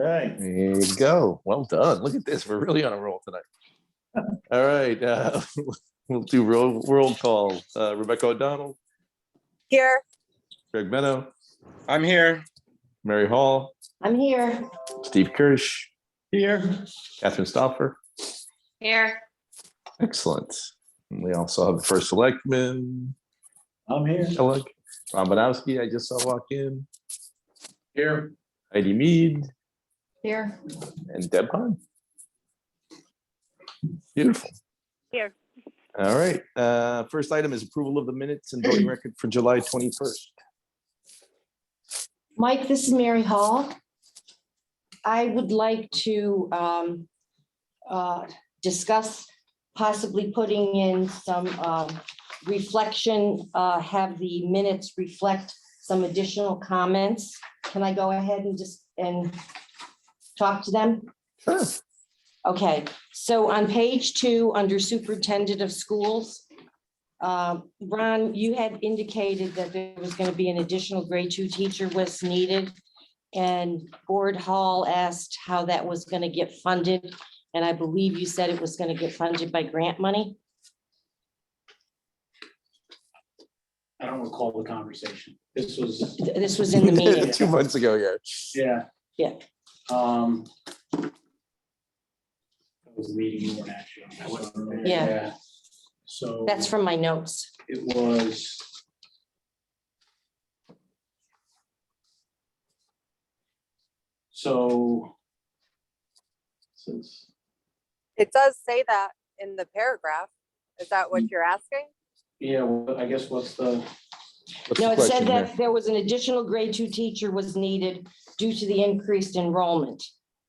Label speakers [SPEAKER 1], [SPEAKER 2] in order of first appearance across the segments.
[SPEAKER 1] Right.
[SPEAKER 2] There you go. Well done. Look at this. We're really on a roll tonight. All right. We'll do roll call. Rebecca O'Donnell.
[SPEAKER 3] Here.
[SPEAKER 2] Greg Benno.
[SPEAKER 4] I'm here.
[SPEAKER 2] Mary Hall.
[SPEAKER 5] I'm here.
[SPEAKER 2] Steve Kirsch.
[SPEAKER 1] Here.
[SPEAKER 2] Catherine Stauffer.
[SPEAKER 3] Here.
[SPEAKER 2] Excellent. And we also have the first selectman.
[SPEAKER 1] I'm here.
[SPEAKER 2] Ron Bonowski, I just saw walk in.
[SPEAKER 1] Here.
[SPEAKER 2] Heidi Mead.
[SPEAKER 5] Here.
[SPEAKER 2] And Deb Hahn. Beautiful.
[SPEAKER 3] Here.
[SPEAKER 2] All right. First item is approval of the minutes and voting record for July 21st.
[SPEAKER 5] Mike, this is Mary Hall. I would like to discuss possibly putting in some reflection, have the minutes reflect some additional comments. Can I go ahead and just talk to them?
[SPEAKER 2] Sure.
[SPEAKER 5] Okay, so on page 2, under Superintendent of Schools, Ron, you had indicated that there was going to be an additional grade 2 teacher was needed. And Board Hall asked how that was going to get funded. And I believe you said it was going to get funded by grant money.
[SPEAKER 6] I don't recall the conversation. This was,
[SPEAKER 5] This was in the meeting.
[SPEAKER 2] 2 months ago, yeah.
[SPEAKER 6] yeah.
[SPEAKER 5] Yeah.
[SPEAKER 6] That was the meeting you weren't actually on. I wasn't there.
[SPEAKER 5] Yeah.
[SPEAKER 6] So
[SPEAKER 5] That's from my notes.
[SPEAKER 6] it was. So. Since.
[SPEAKER 3] It does say that in the paragraph. Is that what you're asking?
[SPEAKER 6] Yeah, well, I guess what's the,
[SPEAKER 2] What's
[SPEAKER 5] No,
[SPEAKER 2] the
[SPEAKER 5] it said
[SPEAKER 2] question
[SPEAKER 5] that
[SPEAKER 2] here?
[SPEAKER 5] there was an additional grade 2 teacher was needed due to the increased enrollment.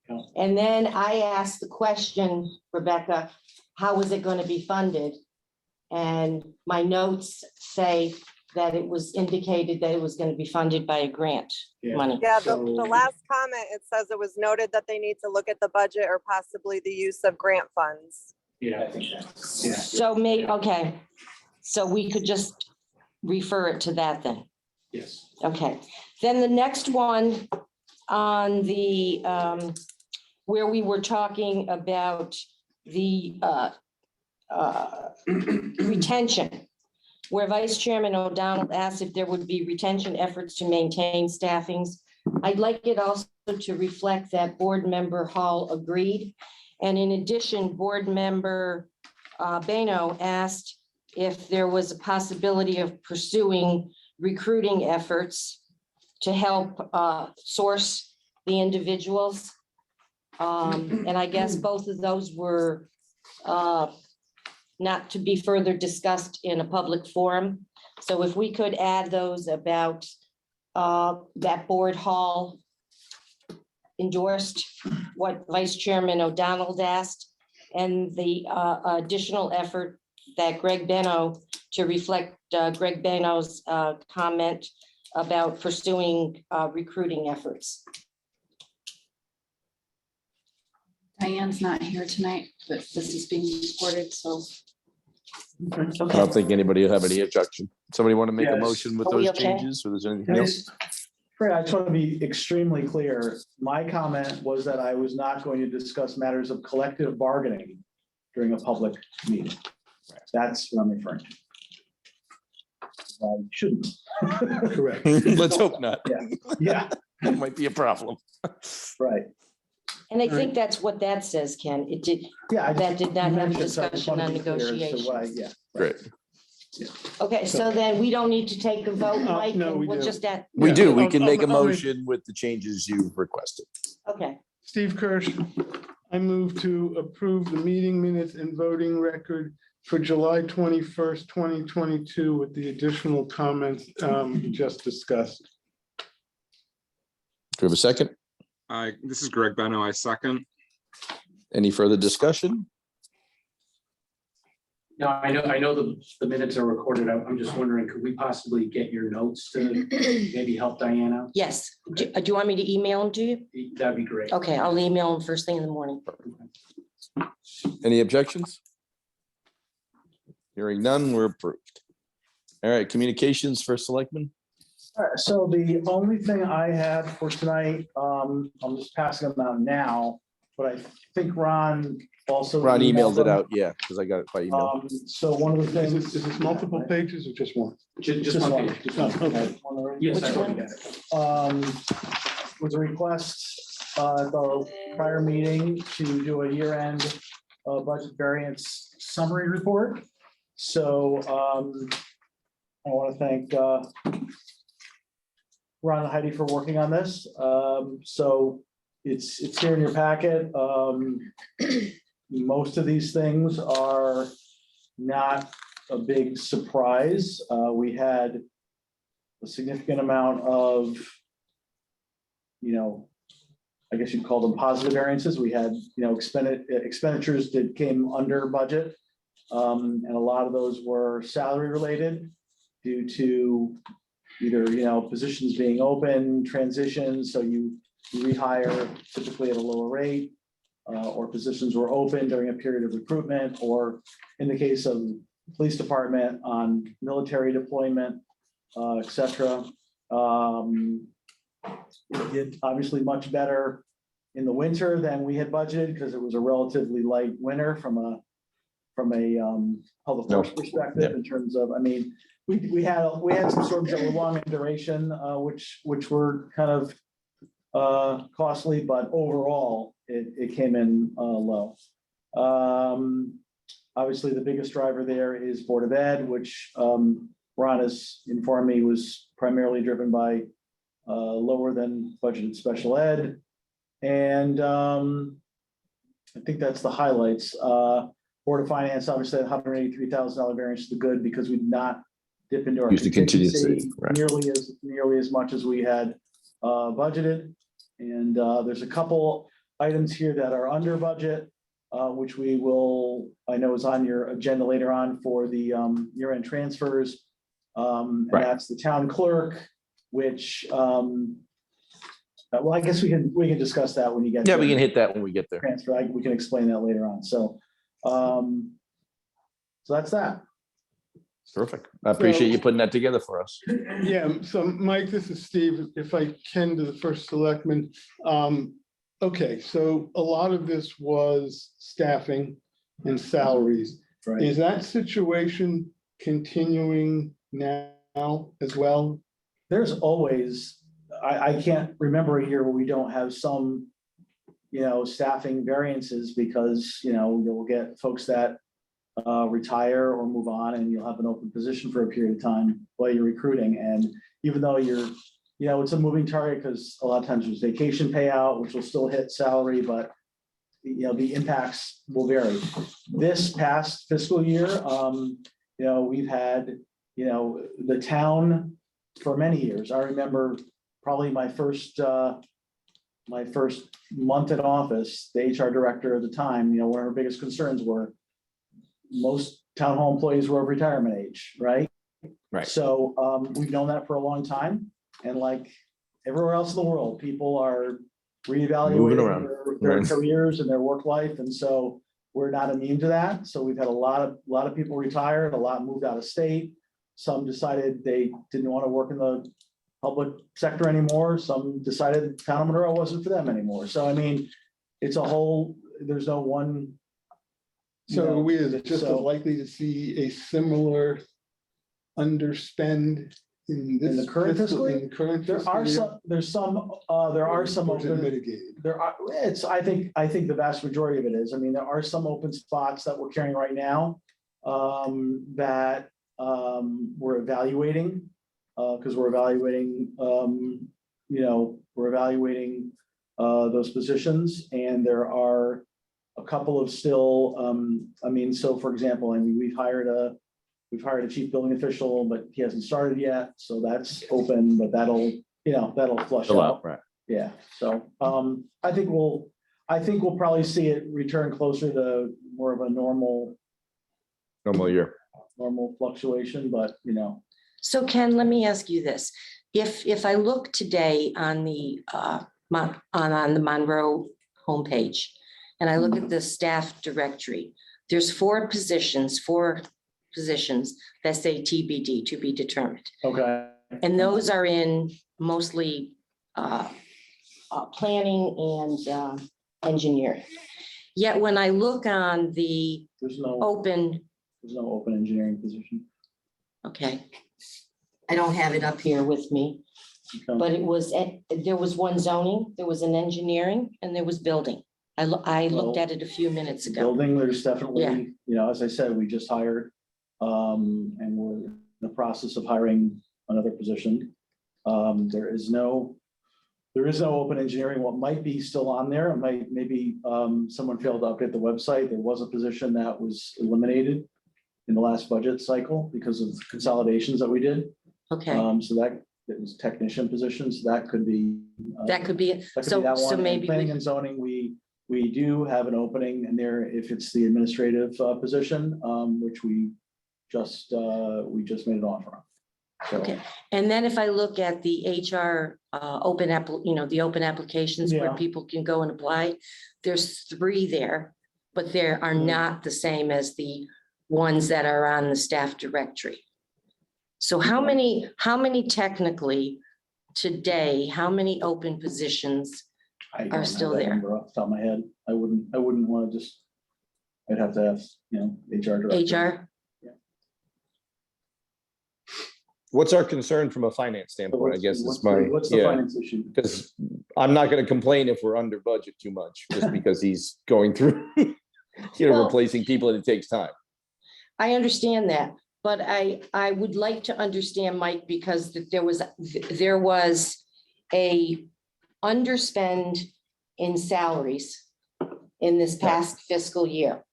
[SPEAKER 6] Yeah.
[SPEAKER 5] And then I asked the question, Rebecca, how was it going to be funded? And my notes say that it was indicated that it was going to be funded by a grant
[SPEAKER 6] yeah.
[SPEAKER 5] money.
[SPEAKER 3] Yeah, the
[SPEAKER 6] So-
[SPEAKER 3] last comment, it says it was noted that they need to look at the budget or possibly the use of grant funds.
[SPEAKER 6] Yeah, I think that's, yeah.
[SPEAKER 5] So okay, so we could just refer it to that then.
[SPEAKER 6] Yes.
[SPEAKER 5] Okay, then the next one on the, where we were talking about the retention, where Vice Chairman O'Donnell asked if there would be retention efforts to maintain staffings. I'd like it also to reflect that Board Member Hall agreed. And in addition, Board Member Bano asked if there was a possibility of pursuing recruiting efforts to help source the individuals. And I guess both of those were not to be further discussed in a public forum. So if we could add those about that Board Hall endorsed what Vice Chairman O'Donnell asked, and the additional effort that Greg Benno, to reflect Greg Benno's comment about pursuing recruiting efforts.
[SPEAKER 7] Diane's not here tonight, but this is being recorded, so.
[SPEAKER 2] I don't think anybody will have any objection. Somebody want to make a
[SPEAKER 6] Yes.
[SPEAKER 2] motion with
[SPEAKER 5] Are we
[SPEAKER 2] those
[SPEAKER 5] okay?
[SPEAKER 2] changes, or there's anything else?
[SPEAKER 1] Fred, I just want to be extremely clear. My comment was that I was not going to discuss matters of collective bargaining during a public meeting. That's what I'm referring to. I shouldn't. Correct.
[SPEAKER 2] Let's hope not.
[SPEAKER 1] Yeah,
[SPEAKER 2] That might be a problem.
[SPEAKER 1] right.
[SPEAKER 5] And I think that's what that says, Ken. It did,
[SPEAKER 1] Yeah. I
[SPEAKER 5] that did not have a
[SPEAKER 1] mentioned, so I just
[SPEAKER 5] discussion
[SPEAKER 1] wanted
[SPEAKER 5] on
[SPEAKER 1] to be clear as to
[SPEAKER 5] negotiations.
[SPEAKER 1] what I- Yeah.
[SPEAKER 2] Great.
[SPEAKER 5] Okay, so then we don't need to take a vote, Mike,
[SPEAKER 1] no,
[SPEAKER 5] and
[SPEAKER 1] we
[SPEAKER 5] we'll
[SPEAKER 1] do.
[SPEAKER 5] just add,
[SPEAKER 2] We do. We
[SPEAKER 1] I'll-
[SPEAKER 2] can make a
[SPEAKER 1] I'll make-
[SPEAKER 2] motion with the changes you've requested.
[SPEAKER 5] okay.
[SPEAKER 8] Steve Kirsch, I move to approve the meeting minutes and voting record for July 21st, 2022 with the additional comments just discussed.
[SPEAKER 2] Do we have a second?
[SPEAKER 4] This is Greg Benno. I second.
[SPEAKER 2] Any further discussion?
[SPEAKER 6] No, I know the minutes are recorded. I'm just wondering, could we possibly get your notes to maybe help Diane out?
[SPEAKER 5] Yes. Do you want me to email them to you?
[SPEAKER 6] That'd be great.
[SPEAKER 5] Okay, I'll email them first thing in the morning.
[SPEAKER 2] Any objections? Hearing none, we're approved. All right, communications for selectmen.
[SPEAKER 1] All right, so the only thing I had for tonight, I'm just passing them out now, but I think Ron also.
[SPEAKER 2] Ron emailed it
[SPEAKER 1] them.
[SPEAKER 2] out, yeah, because I got it by email.
[SPEAKER 1] So one of the
[SPEAKER 8] Is
[SPEAKER 1] things.
[SPEAKER 8] this multiple pages or just one?
[SPEAKER 6] Just one page. just one.
[SPEAKER 8] Okay.
[SPEAKER 6] Yes,
[SPEAKER 5] Which
[SPEAKER 6] I already
[SPEAKER 5] one?
[SPEAKER 6] got it.
[SPEAKER 1] Was a request at the prior meeting to do a year-end budget variance summary report. So I want to thank Ron and Heidi for working on this. So it's here in your packet. Most of these things are not a big surprise. We had a significant amount of, I guess you'd call them positive variances. We had, expenditures that came under budget. And a lot of those were salary related due to either, positions being open, transitions, so you rehire typically at a lower rate, or positions were open during a period of recruitment, or in the case of police department on military deployment, et cetera. We did obviously much better in the winter than we had budgeted because it was a relatively light winter from a public works perspective in terms of, we had some storms that were long in duration, which were kind of costly, but overall it came in low. Obviously, the biggest driver there is Board of Ed, which Ron has informed me was primarily driven by lower than budgeted special ed. And I think that's the highlights. Board of Finance, obviously, $183,000 variance to the good because we did not dip into our
[SPEAKER 2] Use the contingency,
[SPEAKER 1] contingency
[SPEAKER 2] right.
[SPEAKER 1] nearly as much as we had budgeted. And there's a couple items here that are under budget, which we will, I know is on your agenda later on for the year-end transfers. And
[SPEAKER 2] Right.
[SPEAKER 1] that's the town clerk, which, well, I guess we can discuss that when you get.
[SPEAKER 2] Yeah,
[SPEAKER 1] to
[SPEAKER 2] we can hit that when we get there.
[SPEAKER 1] transfer. We can explain that later on. So that's that.
[SPEAKER 2] Perfect. I appreciate you putting that together for us.
[SPEAKER 8] Yeah, so Mike, this is Steve. If I can to the first selectman. Okay, so a lot of this was staffing and salaries.
[SPEAKER 1] Right.
[SPEAKER 8] Is that situation continuing now as well?
[SPEAKER 1] There's always, I can't remember a year where we don't have some, staffing variances because, you'll get folks that retire or move on and you'll have an open position for a period of time while you're recruiting. And even though it's a moving target because a lot of times there's vacation payout, which will still hit salary, but the impacts will vary. This past fiscal year, we've had, the town for many years. I remember probably my first month in office, the HR director at the time, one of her biggest concerns were most town hall employees were of retirement age, right?
[SPEAKER 2] Right.
[SPEAKER 1] So we've known that for a long time. And like everywhere else in the world, people are
[SPEAKER 2] Moving
[SPEAKER 1] reevaluating
[SPEAKER 2] around.
[SPEAKER 1] their
[SPEAKER 2] Right.
[SPEAKER 1] careers and their work life. And so we're not immune to that. So we've had a lot of people retired, a lot moved out of state. Some decided they didn't want to work in the public sector anymore. Some decided town of Monroe wasn't for them anymore. So, it's a whole, there's no one.
[SPEAKER 8] So we are just
[SPEAKER 1] so-
[SPEAKER 8] as likely to see a similar underspend in this.
[SPEAKER 1] In the current fiscal year?
[SPEAKER 8] In the current
[SPEAKER 1] There
[SPEAKER 8] fiscal
[SPEAKER 1] are
[SPEAKER 8] year?
[SPEAKER 1] some, there are some
[SPEAKER 8] Or is it
[SPEAKER 1] open,
[SPEAKER 8] mitigated?
[SPEAKER 1] I think the vast majority of it is. There are some open spots that we're carrying right now that we're evaluating, because we're evaluating, those positions, and there are a couple of still, so for example, we've hired a chief building official, but he hasn't started yet, so that's open, but that'll flush
[SPEAKER 2] Chill
[SPEAKER 1] out.
[SPEAKER 2] out, right?
[SPEAKER 1] Yeah, so I think we'll probably see it return closer to more of a normal
[SPEAKER 2] Year.
[SPEAKER 1] fluctuation, but
[SPEAKER 5] So Ken, let me ask you this. If I look today on the on the Monroe homepage, and I look at the staff directory, there's four positions that say TBD, to be determined.
[SPEAKER 1] okay.
[SPEAKER 5] And those are in mostly planning and engineering. Yet when I look on the
[SPEAKER 1] There's no
[SPEAKER 5] open,
[SPEAKER 1] open engineering position.
[SPEAKER 5] okay, I don't have it up here with me,
[SPEAKER 1] Okay.
[SPEAKER 5] but it was, there was one zoning, there was an engineering, and there was building. I looked at it a few minutes ago.
[SPEAKER 1] Building, there's definitely,
[SPEAKER 5] Yeah.
[SPEAKER 1] you know, as I said, we just hired, and we're in the process of hiring another position. There is no open engineering. What might be still on there, maybe someone failed to update the website. There was a position that was eliminated in the last budget cycle because of consolidations that we did.
[SPEAKER 5] Okay,
[SPEAKER 1] So that it was technician positions. That could be.
[SPEAKER 5] that could be, it.
[SPEAKER 1] That could be
[SPEAKER 5] so,
[SPEAKER 1] that
[SPEAKER 5] so
[SPEAKER 1] one. And
[SPEAKER 5] maybe
[SPEAKER 1] planning
[SPEAKER 5] we,
[SPEAKER 1] and zoning, we do have an opening in there if it's the administrative position, which we just made an offer on. So,
[SPEAKER 5] okay. And then if I look at the HR open the open applications where
[SPEAKER 1] Yeah.
[SPEAKER 5] people can go and apply, there's 3 there, but they are
[SPEAKER 1] Mhm.
[SPEAKER 5] not the same as the ones that are on the staff directory. So how many technically today, how many open positions?
[SPEAKER 1] I don't
[SPEAKER 5] Are
[SPEAKER 1] have
[SPEAKER 5] still
[SPEAKER 1] that
[SPEAKER 5] there.
[SPEAKER 1] number off the top of my head. I wouldn't want to just, I'd have to ask, HR director.
[SPEAKER 5] HR?
[SPEAKER 2] What's our concern from a finance
[SPEAKER 1] So
[SPEAKER 2] standpoint, I guess is
[SPEAKER 1] what's
[SPEAKER 2] my,
[SPEAKER 1] what's the
[SPEAKER 2] yeah,
[SPEAKER 1] finance issue?
[SPEAKER 2] because I'm not gonna complain if we're under budget too much, just because he's going through,
[SPEAKER 5] Well-
[SPEAKER 2] replacing people and it takes time.
[SPEAKER 5] I understand that, but I would like to understand, Mike, because there was a underspend in salaries in this past fiscal year,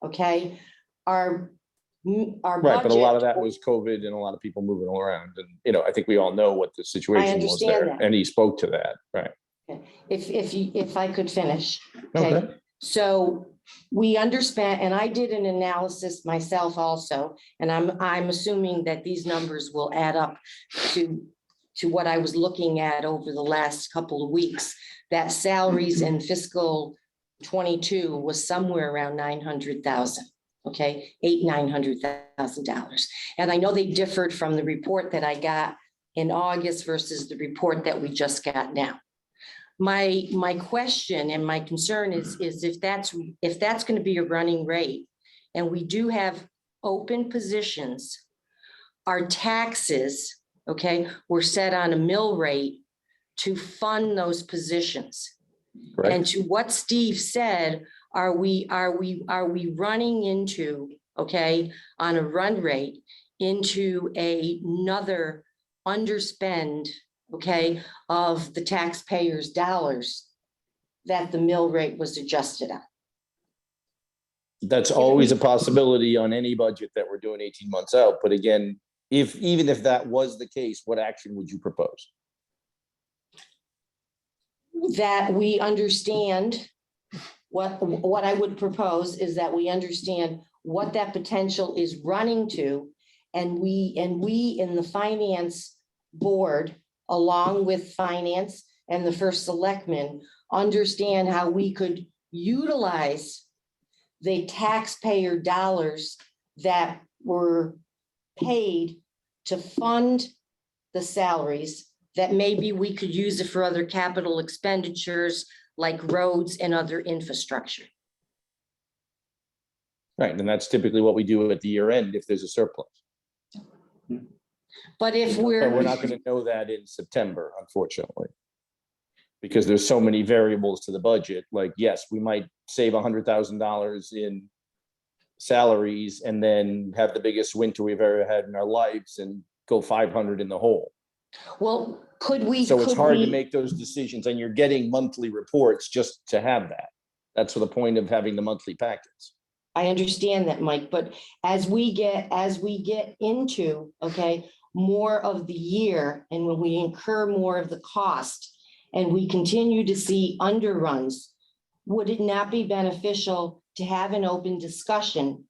[SPEAKER 5] okay? Our
[SPEAKER 2] Right, but a lot of
[SPEAKER 5] budget-
[SPEAKER 2] that was COVID and a lot of people moving around, and, I think we all know what the situation was
[SPEAKER 5] understand
[SPEAKER 2] there,
[SPEAKER 5] that.
[SPEAKER 2] and he spoke to that, right?
[SPEAKER 5] If I could finish, okay?
[SPEAKER 2] Okay.
[SPEAKER 5] So we underspent, and I did an analysis myself also, and I'm assuming that these numbers will add up to what I was looking at over the last couple of weeks. That salaries in fiscal 22 was somewhere around 900,000, okay? $900,000. And I know they differed from the report that I got in August versus the report that we just got now. My question and my concern is if that's going to be a running rate, and we do have open positions, our taxes, okay, were set on a mill rate to fund those positions. And
[SPEAKER 2] Correct.
[SPEAKER 5] to what Steve said, are we running into, okay, on a run rate into another underspend, okay, of the taxpayers' dollars that the mill rate was adjusted on?
[SPEAKER 2] That's always a possibility on any budget that we're doing 18 months out, but again, even if that was the case, what action would you propose?
[SPEAKER 5] That we understand what I would propose is that we understand what that potential is running to. And we in the finance board, along with finance and the first selectman, understand how we could utilize the taxpayer dollars that were paid to fund the salaries, that maybe we could use it for other capital expenditures like roads and other infrastructure.
[SPEAKER 2] Right, and that's typically what we do at the year end if there's a surplus.
[SPEAKER 5] But if
[SPEAKER 2] But we're
[SPEAKER 5] we're,
[SPEAKER 2] not gonna know that in September, unfortunately. Because there's so many variables to the budget, like, yes, we might save $100,000 in salaries and then have the biggest winter we've ever had in our lives and go 500 in the hole.
[SPEAKER 5] well, could we?
[SPEAKER 2] So it's
[SPEAKER 5] could
[SPEAKER 2] hard to
[SPEAKER 5] we-
[SPEAKER 2] make those decisions, and you're getting monthly reports just to have that. That's the point of having the monthly packets.
[SPEAKER 5] I understand that, Mike, but as we get into, okay, more of the year, and when we incur more of the cost and we continue to see underruns, would it not be beneficial to have an open discussion?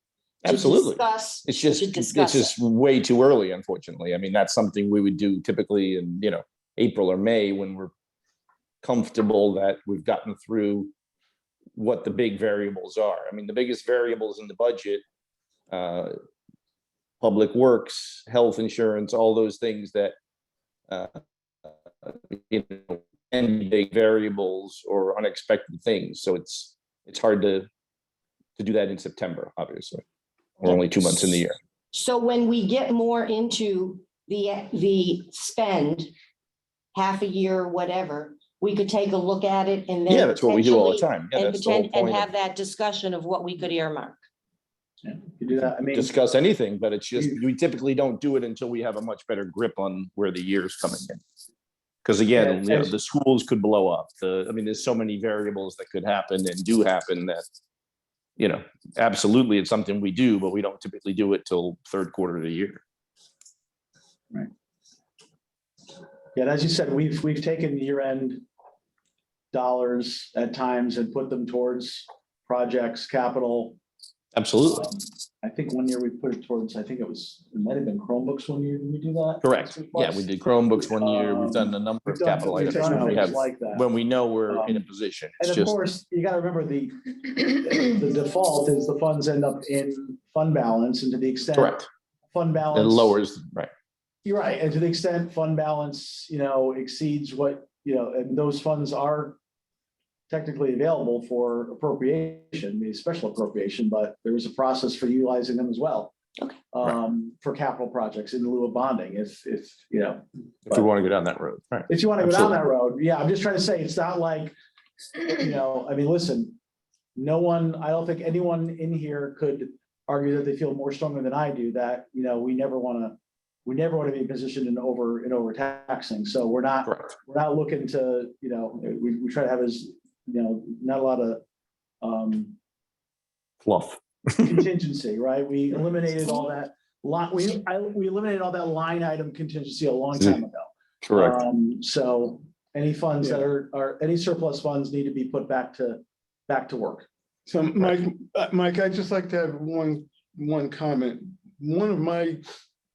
[SPEAKER 5] to
[SPEAKER 2] Absolutely.
[SPEAKER 5] discuss-
[SPEAKER 2] It's
[SPEAKER 5] to
[SPEAKER 2] just
[SPEAKER 5] discuss it?
[SPEAKER 2] way too early, unfortunately. I mean, that's something we would do typically in, April or May when we're comfortable that we've gotten through what the big variables are. I mean, the biggest variables in the budget, public works, health insurance, all those things that uh, and big variables or unexpected things. So it's hard to do that in September, obviously. We're only 2 months in the year.
[SPEAKER 5] So when we get more into the spend, half a year, or whatever, we could take a look at it and then.
[SPEAKER 2] Yeah, that's what we do all the
[SPEAKER 5] potentially-
[SPEAKER 2] time. Yeah,
[SPEAKER 5] And
[SPEAKER 2] that's the whole
[SPEAKER 5] pretend, and
[SPEAKER 2] point of
[SPEAKER 5] have that discussion of what we could earmark.
[SPEAKER 1] Yeah, you do that. I mean,
[SPEAKER 2] discuss anything, but it's just, we typically don't do it until we have a much better grip on where the year's coming in. Because again,
[SPEAKER 1] Yeah,
[SPEAKER 2] the schools could blow up. I mean, there's so many variables that could happen and do happen that, absolutely it's something we do, but we don't typically do it till third quarter of the year.
[SPEAKER 1] right. Yeah, as you said, we've taken year-end dollars at times and put them towards projects, capital.
[SPEAKER 2] Absolutely.
[SPEAKER 1] I think one year we put it towards, it might have been Chromebooks one year. Did we do that?
[SPEAKER 2] Correct. Yeah, we did Chromebooks one year. We've done a number of capital
[SPEAKER 1] We've
[SPEAKER 2] items
[SPEAKER 1] done
[SPEAKER 2] when we
[SPEAKER 1] things
[SPEAKER 2] have,
[SPEAKER 1] like that.
[SPEAKER 2] when we know we're in a position.
[SPEAKER 1] And
[SPEAKER 2] It's
[SPEAKER 1] of
[SPEAKER 2] just,
[SPEAKER 1] course, you gotta remember the default is the funds end up in fund balance, and to the extent.
[SPEAKER 2] correct.
[SPEAKER 1] Fund
[SPEAKER 2] It
[SPEAKER 1] balance.
[SPEAKER 2] lowers, right.
[SPEAKER 1] You're right, and to the extent fund balance, exceeds what, and those funds are technically available for appropriation, the special appropriation, but there is a process for utilizing them as well.
[SPEAKER 5] Okay.
[SPEAKER 1] For capital projects in lieu of bonding, if
[SPEAKER 2] If we want to go down that road, right.
[SPEAKER 1] if you want to go down that road, yeah, I'm just trying to say, it's not like, listen, I don't think anyone in here could argue that they feel more strongly than I do that, we never want to be positioned in overtaxing. So we're not
[SPEAKER 2] Correct.
[SPEAKER 1] looking to, we try to have as, not a lot of
[SPEAKER 2] Fluff.
[SPEAKER 1] contingency, right? We eliminated all that we eliminated all that line item contingency a long time ago.
[SPEAKER 2] Correct.
[SPEAKER 1] So any funds that are any surplus funds need to be put back to work.
[SPEAKER 8] So Mike, I'd just like to have one comment. One of my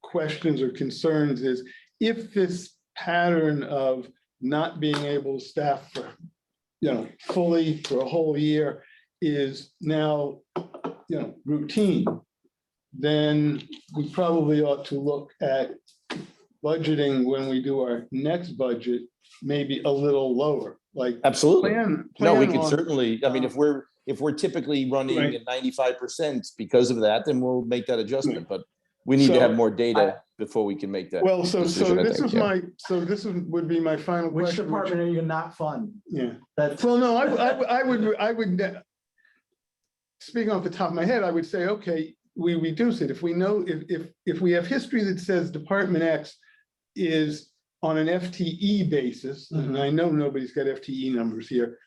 [SPEAKER 8] questions or concerns is if this pattern of not being able to staff for, fully for a whole year is now, routine, then we probably ought to look at budgeting when we do our next budget, maybe a little lower, like.
[SPEAKER 2] Absolutely. No, we
[SPEAKER 8] plan
[SPEAKER 2] could
[SPEAKER 8] on-
[SPEAKER 2] certainly, I mean, if we're typically running
[SPEAKER 8] Right.
[SPEAKER 2] at 95% because of that, then we'll make that adjustment, but we need to
[SPEAKER 8] So,
[SPEAKER 2] have more data before we can make that.
[SPEAKER 8] Well, so
[SPEAKER 2] decision, I
[SPEAKER 8] this
[SPEAKER 2] think,
[SPEAKER 8] is
[SPEAKER 2] yeah.
[SPEAKER 8] this would be my final
[SPEAKER 1] Which
[SPEAKER 8] question.
[SPEAKER 1] department are you not fund?
[SPEAKER 8] Yeah.
[SPEAKER 1] That's
[SPEAKER 8] Well, no, I would, speaking off the top of my head, I would say, okay, we reduce it. If we know, if we have history that says Department X is on an FTE basis, and I know nobody's got FTE numbers here,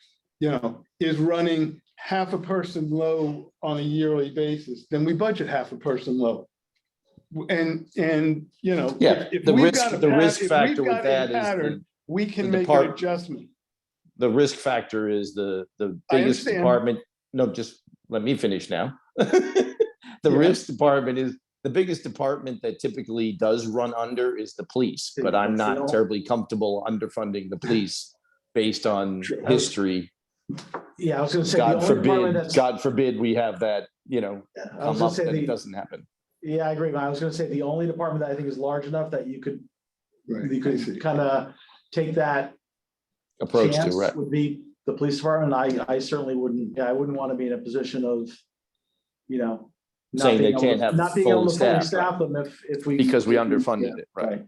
[SPEAKER 8] is running half a person low on a yearly basis, then we budget half a person low. And
[SPEAKER 2] Yeah,
[SPEAKER 8] if
[SPEAKER 2] the
[SPEAKER 8] we've
[SPEAKER 2] risk,
[SPEAKER 8] got a
[SPEAKER 2] the
[SPEAKER 8] pat-
[SPEAKER 2] risk
[SPEAKER 8] if
[SPEAKER 2] factor
[SPEAKER 8] we've
[SPEAKER 2] with
[SPEAKER 8] got a
[SPEAKER 2] that is
[SPEAKER 8] pattern, we can
[SPEAKER 2] the
[SPEAKER 8] make an
[SPEAKER 2] depart-
[SPEAKER 8] adjustment.
[SPEAKER 2] the risk factor is the
[SPEAKER 8] I
[SPEAKER 2] biggest
[SPEAKER 8] understand.
[SPEAKER 2] department. No, just let me finish now. The
[SPEAKER 8] Yeah.
[SPEAKER 2] risk department is the biggest department that typically does run under is the police, but I'm not terribly comfortable underfunding the police based on
[SPEAKER 8] Sure.
[SPEAKER 2] history.
[SPEAKER 1] Yeah, I was gonna say, the only department
[SPEAKER 2] God forbid we have that,
[SPEAKER 1] I was
[SPEAKER 2] come
[SPEAKER 1] gonna
[SPEAKER 2] up
[SPEAKER 1] say
[SPEAKER 2] and it
[SPEAKER 1] the,
[SPEAKER 2] doesn't happen.
[SPEAKER 1] yeah, I agree, but I was gonna say the only department that I think is large enough that you could
[SPEAKER 8] Right,
[SPEAKER 1] you
[SPEAKER 8] I see.
[SPEAKER 1] could kind of take that
[SPEAKER 2] Approach to,
[SPEAKER 1] chance
[SPEAKER 2] right.
[SPEAKER 1] would be the police department. I certainly wouldn't, I wouldn't want to be in a position of, not
[SPEAKER 2] Saying they
[SPEAKER 1] being able
[SPEAKER 2] can't
[SPEAKER 1] to-
[SPEAKER 2] have
[SPEAKER 1] not being able
[SPEAKER 2] fully
[SPEAKER 1] to fully
[SPEAKER 2] staffed,
[SPEAKER 1] staff them if we.
[SPEAKER 2] Because we
[SPEAKER 1] if
[SPEAKER 2] underfunded
[SPEAKER 1] yeah,
[SPEAKER 2] it, right.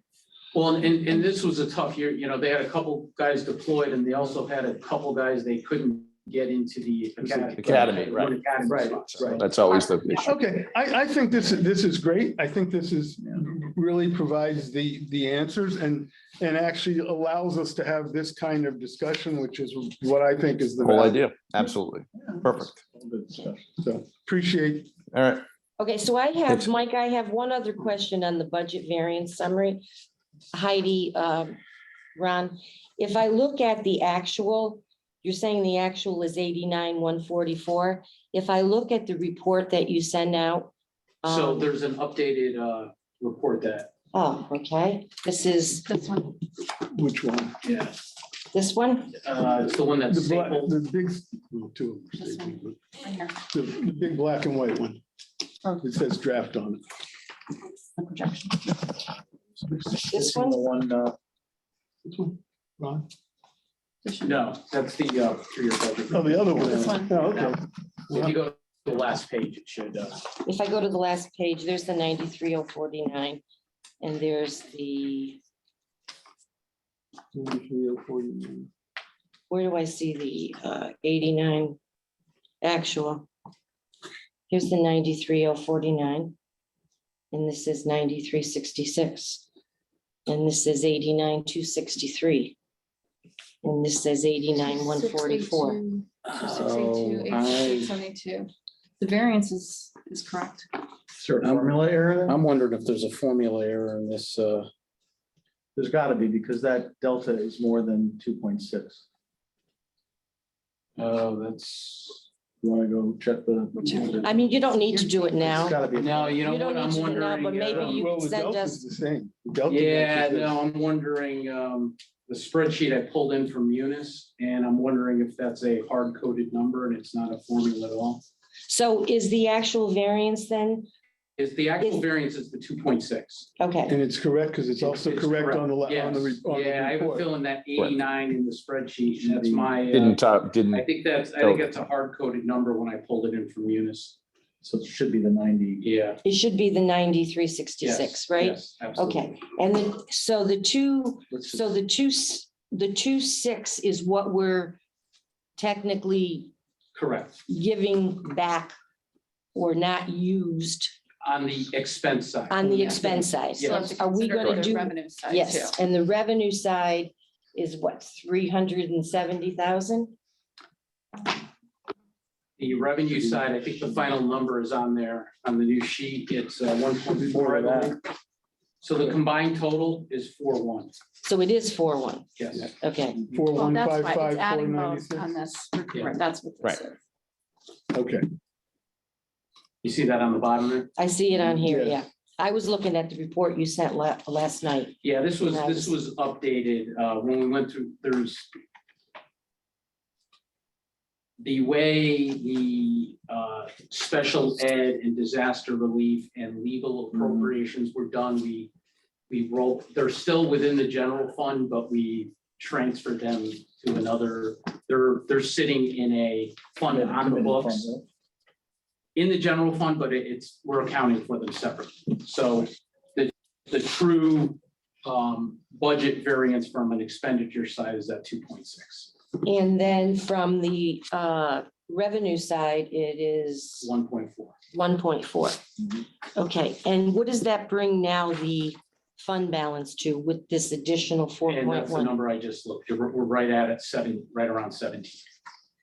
[SPEAKER 6] Well, and this was a tough year, they had a couple guys deployed and they also had a couple guys they couldn't get into the
[SPEAKER 2] Academy, right.
[SPEAKER 6] Academy
[SPEAKER 1] Right,
[SPEAKER 6] spots.
[SPEAKER 1] right.
[SPEAKER 2] That's always the issue.
[SPEAKER 8] Okay, I think this is great. I think this is really provides the answers and actually allows us to have this kind of discussion, which is what I think is the
[SPEAKER 2] Whole
[SPEAKER 8] value.
[SPEAKER 2] idea. Absolutely. Perfect.
[SPEAKER 8] So appreciate.
[SPEAKER 2] All right.
[SPEAKER 5] Okay, so I have,
[SPEAKER 2] Thanks.
[SPEAKER 5] Mike, I have one other question on the budget variance summary. Heidi, Ron, if I look at the actual, you're saying the actual is 89,144. If I look at the report that you send out.
[SPEAKER 6] So there's an updated report that,
[SPEAKER 5] Oh, okay, this is
[SPEAKER 7] This one.
[SPEAKER 8] Which one?
[SPEAKER 6] yeah,
[SPEAKER 5] this one?
[SPEAKER 6] it's the one that's
[SPEAKER 8] The black,
[SPEAKER 6] stapled.
[SPEAKER 8] the big, well, two of them,
[SPEAKER 7] This one.
[SPEAKER 8] stapled,
[SPEAKER 7] Right here.
[SPEAKER 8] but the big black and white one.
[SPEAKER 7] Oh.
[SPEAKER 8] It says draft on it.
[SPEAKER 7] The projection.
[SPEAKER 5] This one?
[SPEAKER 1] The one,
[SPEAKER 8] Which one? Ron?
[SPEAKER 6] No, that's the, for your budget.
[SPEAKER 8] Oh, the other one.
[SPEAKER 7] This one.
[SPEAKER 8] Oh, okay.
[SPEAKER 6] If you go to the last page, it should,
[SPEAKER 5] If I go to the last page, there's the 93,049, and there's the,
[SPEAKER 8] 93,049.
[SPEAKER 5] where do I see the 89 actual? Here's the 93,049. And this is 93,66. And this is 89,263. And this says 89,144.
[SPEAKER 7] 682,
[SPEAKER 6] Oh,
[SPEAKER 7] 872. The variance is correct.
[SPEAKER 1] Is there a formula error there?
[SPEAKER 9] I'm wondering if there's a formula error in this,
[SPEAKER 1] There's got to be, because that delta is more than 2.6.
[SPEAKER 9] oh, that's,
[SPEAKER 1] You want to go check the?
[SPEAKER 5] I mean, you don't need to do it
[SPEAKER 1] It's
[SPEAKER 5] now.
[SPEAKER 1] got to be.
[SPEAKER 6] no, you know
[SPEAKER 5] You don't
[SPEAKER 6] what, I'm
[SPEAKER 5] need to do it now,
[SPEAKER 6] wondering.
[SPEAKER 5] but maybe you
[SPEAKER 8] Well,
[SPEAKER 5] can
[SPEAKER 8] the
[SPEAKER 5] send
[SPEAKER 8] delta's
[SPEAKER 5] us,
[SPEAKER 8] the same. The delta
[SPEAKER 6] Yeah,
[SPEAKER 8] matches
[SPEAKER 6] no, I'm wondering, the spreadsheet I pulled in from Munis, and I'm wondering if that's a hard coded number and it's not a formula at all.
[SPEAKER 5] so is the actual variance then?
[SPEAKER 6] Is the actual
[SPEAKER 5] Is-
[SPEAKER 6] variance is the 2.6.
[SPEAKER 5] Okay,
[SPEAKER 8] And it's correct because it's also
[SPEAKER 6] It's
[SPEAKER 8] correct on the,
[SPEAKER 6] Yes.
[SPEAKER 8] on the
[SPEAKER 6] Yeah, I have a
[SPEAKER 8] report.
[SPEAKER 6] feeling that 89 in the spreadsheet, and that's my,
[SPEAKER 2] Didn't top,
[SPEAKER 6] I
[SPEAKER 2] didn't,
[SPEAKER 6] think that's a hard coded number when I pulled it in from Munis.
[SPEAKER 1] So it should be the 90.
[SPEAKER 6] Yeah.
[SPEAKER 5] it should be the
[SPEAKER 6] Yes,
[SPEAKER 5] 93,66, right?
[SPEAKER 6] yes, absolutely.
[SPEAKER 5] Okay, and then, so the two,
[SPEAKER 1] Let's
[SPEAKER 5] so the 2.6 is what we're technically
[SPEAKER 6] Correct.
[SPEAKER 5] giving back or not used
[SPEAKER 6] On the expense side.
[SPEAKER 5] on the
[SPEAKER 7] Yeah.
[SPEAKER 5] expense side.
[SPEAKER 6] Yeah.
[SPEAKER 7] So have to
[SPEAKER 5] Are we
[SPEAKER 7] consider
[SPEAKER 5] gonna
[SPEAKER 7] the
[SPEAKER 5] do-
[SPEAKER 7] revenue side too.
[SPEAKER 5] Yes, and the revenue side is what, 370,000?
[SPEAKER 6] The revenue side, I think the final number is on there on the new sheet. It's 1.4, I believe. So the combined total is 4.1.
[SPEAKER 5] So it is 4.1,
[SPEAKER 6] Yes.
[SPEAKER 5] okay.
[SPEAKER 7] Well, that's why it's
[SPEAKER 8] 4155,
[SPEAKER 7] adding both
[SPEAKER 8] 496.
[SPEAKER 7] on this.
[SPEAKER 6] Yeah.
[SPEAKER 7] Right, that's what this
[SPEAKER 2] Right.
[SPEAKER 7] is.
[SPEAKER 8] Okay,
[SPEAKER 6] You see that on the bottom there?
[SPEAKER 5] I see it on here,
[SPEAKER 8] Yes.
[SPEAKER 5] yeah. I was looking at the report you sent last night.
[SPEAKER 6] Yeah, this was
[SPEAKER 5] Nice.
[SPEAKER 6] updated when we went through, there's the way the special ed and disaster relief and legal appropriations were done, we rolled, they're still within the general fund, but we transferred them to another, they're sitting in a fund on the books. In the general fund, but we're accounting for them separately. So the true budget variance from an expenditure side is at 2.6,
[SPEAKER 5] And then from the revenue side, it is
[SPEAKER 6] 1.4.
[SPEAKER 5] 1.4. Okay, and what does that bring now the fund balance to with this additional
[SPEAKER 6] And that's the
[SPEAKER 5] 4.1?
[SPEAKER 6] number I just looked. We're right at 7, right around 17.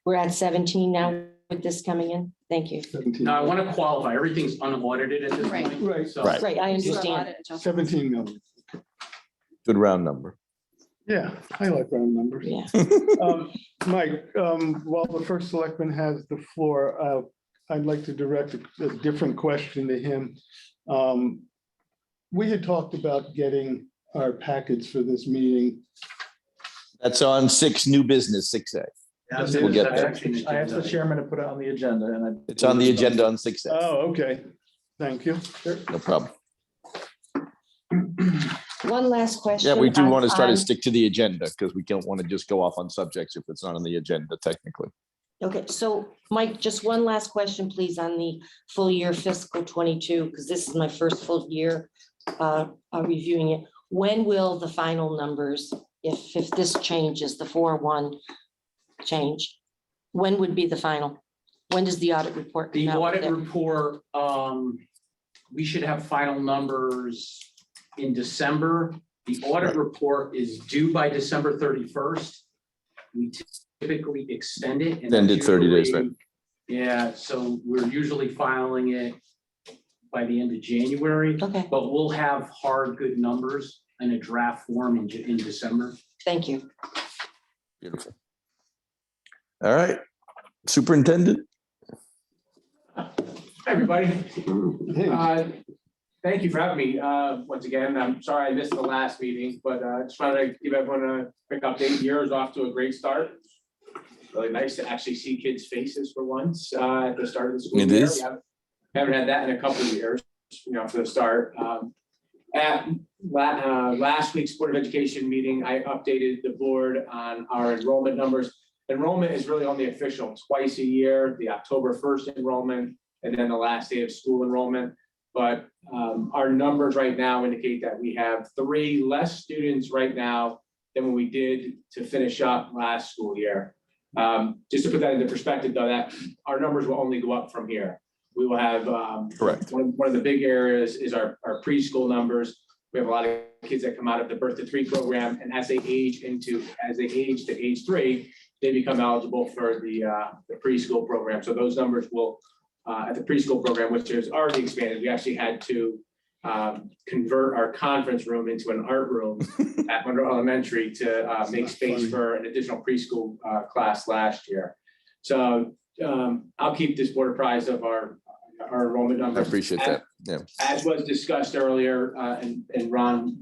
[SPEAKER 5] We're at 17 now with this coming in? Thank you.
[SPEAKER 8] 17.
[SPEAKER 6] Now, I want to qualify, everything's unaudited at this
[SPEAKER 7] Right.
[SPEAKER 6] point.
[SPEAKER 8] Right.
[SPEAKER 6] So
[SPEAKER 2] Right.
[SPEAKER 5] Right, I
[SPEAKER 7] These are
[SPEAKER 5] understand.
[SPEAKER 7] audit adjustments.
[SPEAKER 8] 17 million.
[SPEAKER 2] good round number.
[SPEAKER 8] Yeah, I like round numbers.
[SPEAKER 5] Yeah,
[SPEAKER 8] Mike, while the first selectman has the floor, I'd like to direct a different question to him. We had talked about getting our packets for this meeting.
[SPEAKER 2] That's on 6 new business, 6A. We'll get there.
[SPEAKER 1] I asked the chairman to put it on the agenda and I.
[SPEAKER 2] It's on the agenda on 6A.
[SPEAKER 8] Oh, okay. Thank you.
[SPEAKER 2] No problem.
[SPEAKER 5] one last question.
[SPEAKER 2] Yeah, we do want to try to
[SPEAKER 5] on-
[SPEAKER 2] stick to the agenda because we don't want to just go off on subjects if it's not on the agenda technically.
[SPEAKER 5] Okay, so Mike, just one last question, please, on the full year fiscal 22, because this is my first full year reviewing it. When will the final numbers, if this changes, the 4.1 change, when would be the final? When does the audit report
[SPEAKER 6] the
[SPEAKER 5] come out?
[SPEAKER 6] audit report, we should have final numbers in December. The audit report is due by December 31st. We typically extend it. and
[SPEAKER 2] Then
[SPEAKER 6] that's
[SPEAKER 2] did 30 days, right?
[SPEAKER 6] usually- Yeah, so we're usually filing it by the end of January,
[SPEAKER 5] Okay,
[SPEAKER 6] but we'll have hard, good numbers in a draft form in December.
[SPEAKER 5] thank you.
[SPEAKER 2] Beautiful. All right, Superintendent.
[SPEAKER 10] Hi, everybody.
[SPEAKER 8] Hey.
[SPEAKER 10] Thank you for having me. Once again, I'm sorry I missed the last meeting, but just wanted to give everyone a quick update. The year is off to a great start. Really nice to actually see kids' faces for once at the start of the school
[SPEAKER 2] It
[SPEAKER 10] year.
[SPEAKER 2] is.
[SPEAKER 10] We haven't had that in a couple of years, for the start. last week's Board of Education meeting, I updated the board on our enrollment numbers. Enrollment is really only official twice a year, the October 1st enrollment, and then the last day of school enrollment. But our numbers right now indicate that we have 3 less students right now than what we did to finish up last school year. Just to put that into perspective, though, that our numbers will only go up from here. We will have,
[SPEAKER 2] Correct.
[SPEAKER 10] one of the big areas is our preschool numbers. We have a lot of kids that come out of the birth to 3 program, and as they age to age 3, they become eligible for the preschool program. So those numbers will, at the preschool program, which is already expanded, we actually had to convert our conference room into an art room at Monroe Elementary to make space for an additional preschool class last year. So I'll keep this board apprised of our enrollment
[SPEAKER 2] I
[SPEAKER 10] numbers.
[SPEAKER 2] appreciate that. Yeah.
[SPEAKER 10] As was discussed earlier, and Ron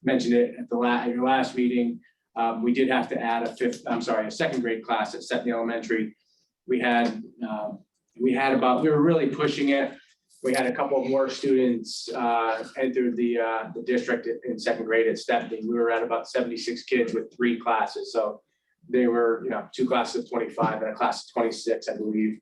[SPEAKER 10] mentioned it at your last meeting, we did have to add a second grade class at Setney Elementary. We were really pushing it. We had a couple more students enter the district in second grade at Stepney. We were at about 76 kids with 3 classes. So they were, 2 classes of 25 and a class of 26, I believe.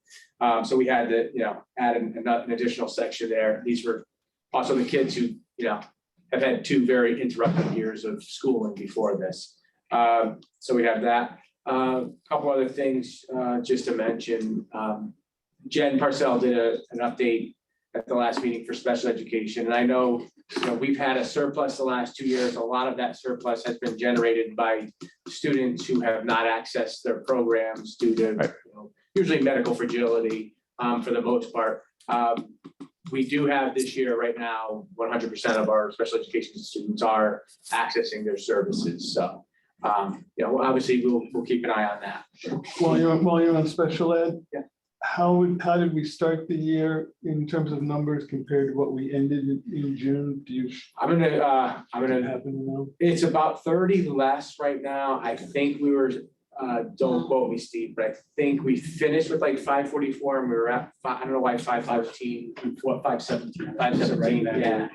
[SPEAKER 10] So we had to, add an additional section there. These were also the kids who, have had 2 very interrupted years of schooling before this. So we have that. A couple other things just to mention. Jen Parcell did an update at the last meeting for special education. And I know, we've had a surplus the last 2 years. A lot of that surplus has been generated by students who have not accessed their programs due to usually medical fragility for the most part. We do have this year right now, 100% of our special education students are accessing their services. So, obviously we'll keep an eye on that.
[SPEAKER 8] While you're on special ed.
[SPEAKER 10] Yeah.
[SPEAKER 8] How did we start the year in terms of numbers compared to what we ended in June? Do you
[SPEAKER 10] I'm gonna,
[SPEAKER 8] happen to know?
[SPEAKER 10] it's about 30 less right now. I think we were, don't quote me, Steve, but I think we finished with like 544 and we were at, I don't know why 515, what, 517, 517, yeah.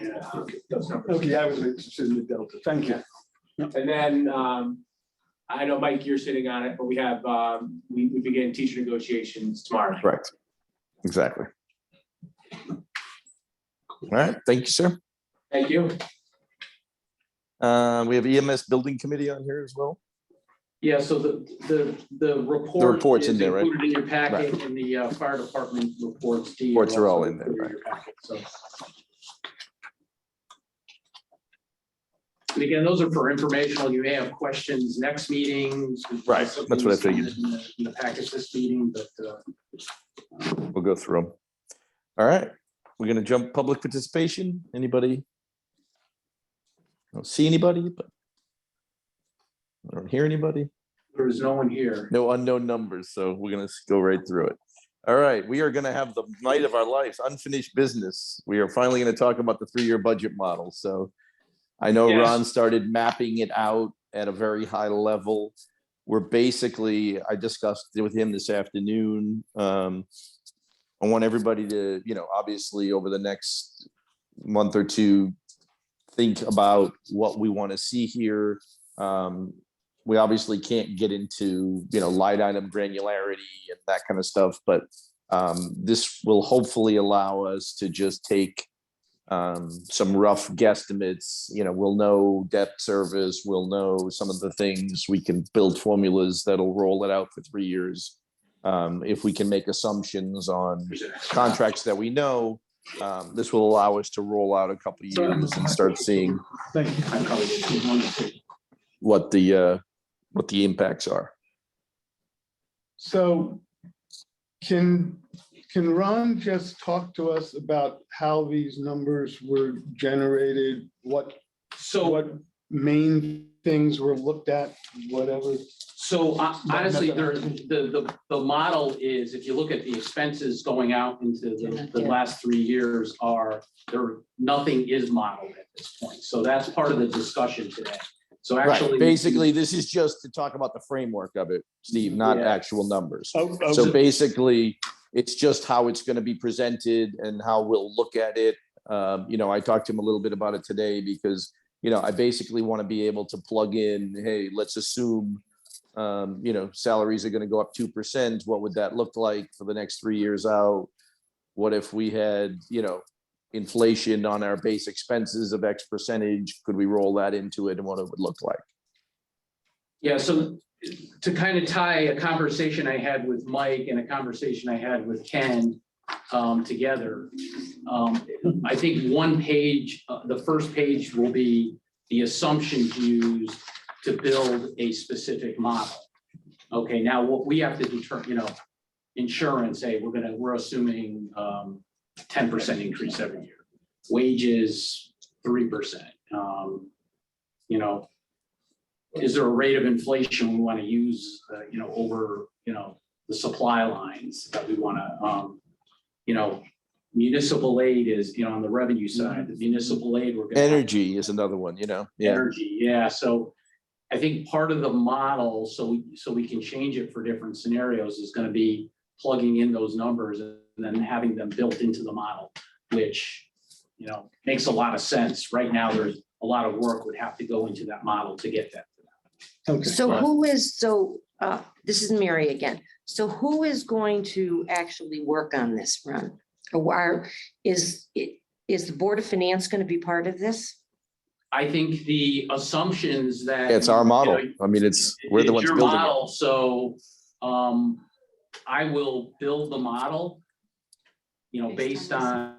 [SPEAKER 10] Those numbers.
[SPEAKER 8] Okay, I was interested in the delta. Thank you.
[SPEAKER 10] And then, I know, Mike, you're sitting on it, but we have, we begin teacher negotiations tomorrow.
[SPEAKER 2] Correct. Exactly. All right. Thank you, sir.
[SPEAKER 10] Thank you.
[SPEAKER 2] We have EMS building committee on here as well.
[SPEAKER 6] Yeah, so the report.
[SPEAKER 2] The report's in
[SPEAKER 6] is
[SPEAKER 2] there, right?
[SPEAKER 6] Included in your packet, and the fire department reports.
[SPEAKER 2] Reports are all in there,
[SPEAKER 6] included
[SPEAKER 2] right.
[SPEAKER 6] your packet, so. And again, those are for informational. You may have questions next meeting.
[SPEAKER 2] Right, that's what I figured.
[SPEAKER 6] In the package this meeting, but
[SPEAKER 2] We'll go through them. All right. We're going to jump public participation. Anybody? I don't see anybody, but I don't hear anybody.
[SPEAKER 6] there is no one here.
[SPEAKER 2] No unknown numbers, so we're gonna go right through it. All right, we are gonna have the night of our lives, unfinished business. We are finally gonna talk about the 3-year budget model. So I know
[SPEAKER 10] Yes.
[SPEAKER 2] Ron started mapping it out at a very high level. We're basically, I discussed it with him this afternoon. I want everybody to, obviously over the next month or two, think about what we want to see here. We obviously can't get into, line item granularity and that kind of stuff, but this will hopefully allow us to just take some rough guesstimates. We'll know debt service, we'll know some of the things, we can build formulas that'll roll it out for 3 years. If we can make assumptions on contracts that we know, this will allow us to roll out a couple of years and start seeing
[SPEAKER 8] Thank you.
[SPEAKER 2] what the impacts are.
[SPEAKER 8] So can Ron just talk to us about how these numbers were generated? What main things were looked at, whatever?
[SPEAKER 6] So honestly, the model is, if you look at the expenses going out into the last 3 years nothing is modeled at this point. So that's part of the discussion today. So actually.
[SPEAKER 2] Right. Basically, this is just to talk about the framework of it, Steve, not
[SPEAKER 6] Yeah.
[SPEAKER 2] actual numbers.
[SPEAKER 8] Oh,
[SPEAKER 2] So basically, it's just how it's going to be presented and how we'll look at it. I talked to him a little bit about it today because, I basically want to be able to plug in, hey, let's assume, salaries are going to go up 2%. What would that look like for the next 3 years out? What if we had, inflation on our base expenses of X percentage? Could we roll that into it and what it would look like?
[SPEAKER 6] Yeah, so to kind of tie a conversation I had with Mike and a conversation I had with Ken together, I think one page, the first page will be the assumptions used to build a specific model. Okay, now what we have to determine, insurance, hey, we're assuming 10% increase every year. Wages, 3%. Is there a rate of inflation we want to use, over, the supply lines that we want to, municipal aid is, on the revenue side, the municipal aid, we're gonna have
[SPEAKER 2] Energy is another one, yeah.
[SPEAKER 6] energy, yeah, so I think part of the model, so we can change it for different scenarios, is gonna be plugging in those numbers and then having them built into the model, which, makes a lot of sense. Right now, there's a lot of work would have to go into that model to get that.
[SPEAKER 8] Okay.
[SPEAKER 5] This is Mary again. So who is going to actually work on this, Ron? Or is the Board of Finance going to be part of this?
[SPEAKER 6] I think the assumptions that.
[SPEAKER 2] It's our model. I mean, we're the
[SPEAKER 6] it's
[SPEAKER 2] ones
[SPEAKER 6] your
[SPEAKER 2] building
[SPEAKER 6] model,
[SPEAKER 2] it.
[SPEAKER 6] so I will build the model, based on,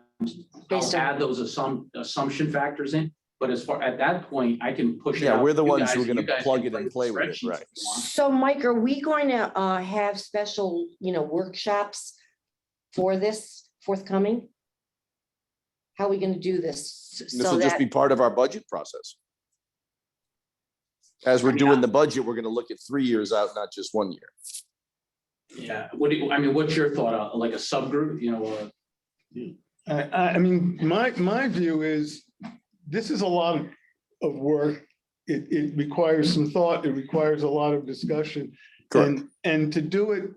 [SPEAKER 6] I'll add those assumption factors in. But at that point, I can push it out.
[SPEAKER 2] Yeah, we're the
[SPEAKER 6] to you
[SPEAKER 2] ones
[SPEAKER 6] guys,
[SPEAKER 2] who are
[SPEAKER 6] and
[SPEAKER 2] going
[SPEAKER 6] you
[SPEAKER 2] to
[SPEAKER 6] guys
[SPEAKER 2] plug
[SPEAKER 6] can
[SPEAKER 2] it and play with it,
[SPEAKER 6] spreadsheets
[SPEAKER 2] right?
[SPEAKER 6] if you want.
[SPEAKER 5] So Mike, are we going to have special, workshops for this forthcoming? How are we going to do this?
[SPEAKER 2] This will just be part of our budget process. As we're doing the budget, we're going to look at 3 years out, not just 1 year.
[SPEAKER 6] Yeah, what's your thought, like a subgroup,
[SPEAKER 8] I mean, my view is, this is a lot of work. It requires some thought. It requires a lot of discussion.
[SPEAKER 2] Correct.
[SPEAKER 8] And to do it,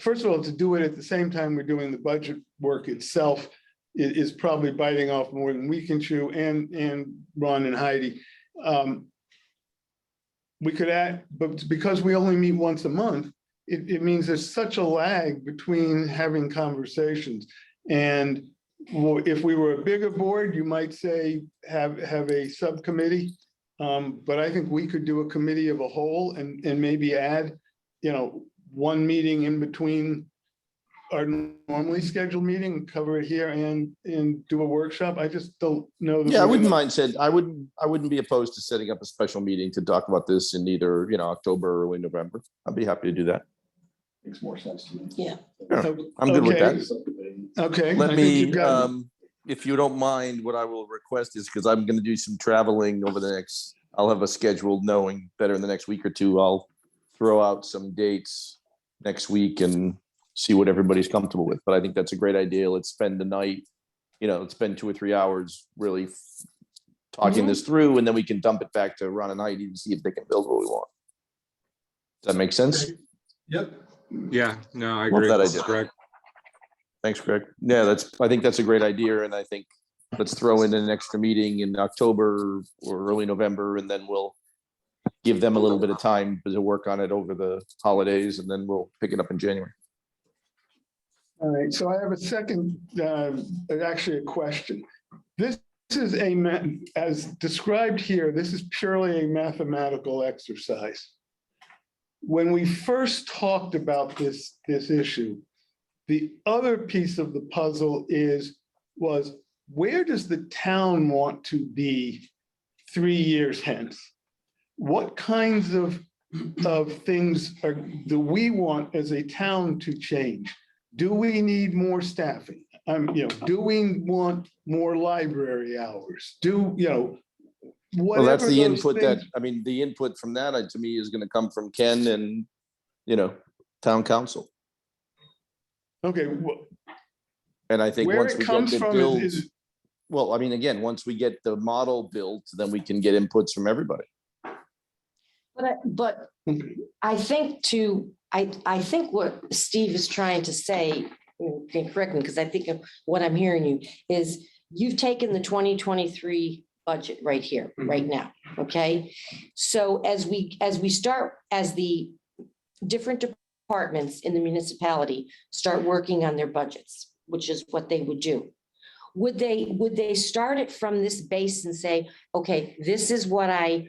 [SPEAKER 8] first of all, to do it at the same time we're doing the budget work itself is probably biting off more than we can chew, and Ron and Heidi. We could add, but because we only meet once a month, it means there's such a lag between having conversations. And if we were a bigger board, you might say have a subcommittee. But I think we could do a committee of a whole and maybe add, one meeting in between our normally scheduled meeting, cover it here and do a workshop. I just don't know.
[SPEAKER 2] Yeah, I wouldn't mind I wouldn't be opposed to setting up a special meeting to talk about this in either, October or early November. I'd be happy to do that.
[SPEAKER 1] Makes more sense to me.
[SPEAKER 5] Yeah.
[SPEAKER 2] Yeah, I'm good with that.
[SPEAKER 8] Okay.
[SPEAKER 2] Let
[SPEAKER 8] I think
[SPEAKER 2] me,
[SPEAKER 8] you've got it.
[SPEAKER 2] if you don't mind, what I will request is, because I'm going to do some traveling over the next, I'll have a schedule knowing better in the next week or two. I'll throw out some dates next week and see what everybody's comfortable with. But I think that's a great idea. Let's spend the night, let's spend 2 or 3 hours really talking this through, and then we can dump it back to Ron and Heidi and see if they can build what we want. Does that make sense?
[SPEAKER 8] Yep.
[SPEAKER 4] Yeah, no, I
[SPEAKER 2] Love
[SPEAKER 4] agree.
[SPEAKER 2] that
[SPEAKER 4] This is
[SPEAKER 2] idea.
[SPEAKER 4] Greg.
[SPEAKER 2] Thanks, Greg. Yeah, I think that's a great idea. And I think let's throw in an extra meeting in October or early November, and then we'll give them a little bit of time to work on it over the holidays, and then we'll pick it up in January.
[SPEAKER 8] All right, so I have a second, actually a question. This is as described here, this is purely a mathematical exercise. When we first talked about this issue, the other piece of the puzzle was where does the town want to be 3 years hence? What kinds of things do we want as a town to change? Do we need more staffing? Do we want more library hours?
[SPEAKER 2] Well, that's the input
[SPEAKER 8] things.
[SPEAKER 2] the input from that to me is going to come from Ken and, town council.
[SPEAKER 8] Okay.
[SPEAKER 2] And I think
[SPEAKER 8] Where
[SPEAKER 2] once
[SPEAKER 8] it
[SPEAKER 2] we
[SPEAKER 8] comes
[SPEAKER 2] get the
[SPEAKER 8] from
[SPEAKER 2] builds,
[SPEAKER 8] is
[SPEAKER 2] well, again, once we get the model built, then we can get inputs from everybody.
[SPEAKER 5] But I think I think what Steve is trying to say, you can correct me, because I think of what I'm hearing you is you've taken the 2023 budget right here, right now, okay? So as we start, as the different departments in the municipality start working on their budgets, which is what they would do, would they start it from this base and say, okay, this is what I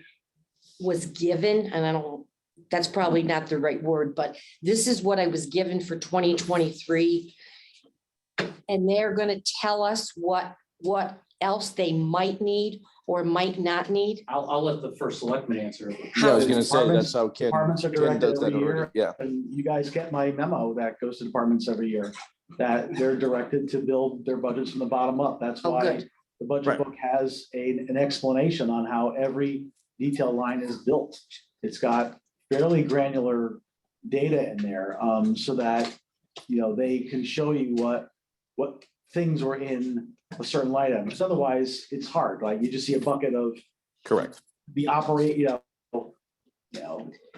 [SPEAKER 5] was given, and I don't, that's probably not the right word, but this is what I was given for 2023. And they're gonna tell us what else they might need or might not need?
[SPEAKER 6] I'll let the first selectman answer.
[SPEAKER 2] Yeah, I was gonna say, that's how Ken
[SPEAKER 1] Departments are
[SPEAKER 2] Ken
[SPEAKER 1] directed
[SPEAKER 2] does that
[SPEAKER 1] every
[SPEAKER 2] already,
[SPEAKER 1] year.
[SPEAKER 2] yeah.
[SPEAKER 1] And you guys get my memo that goes to departments every year, that they're directed to build their budgets from the bottom up. That's
[SPEAKER 5] Oh,
[SPEAKER 1] why
[SPEAKER 5] good.
[SPEAKER 1] the budget
[SPEAKER 2] Right.
[SPEAKER 1] book has an explanation on how every detail line is built. It's got fairly granular data in there, so that, they can show you what things were in a certain line item. Because otherwise, it's hard. Like, you just see a bucket of
[SPEAKER 2] Correct.
[SPEAKER 1] the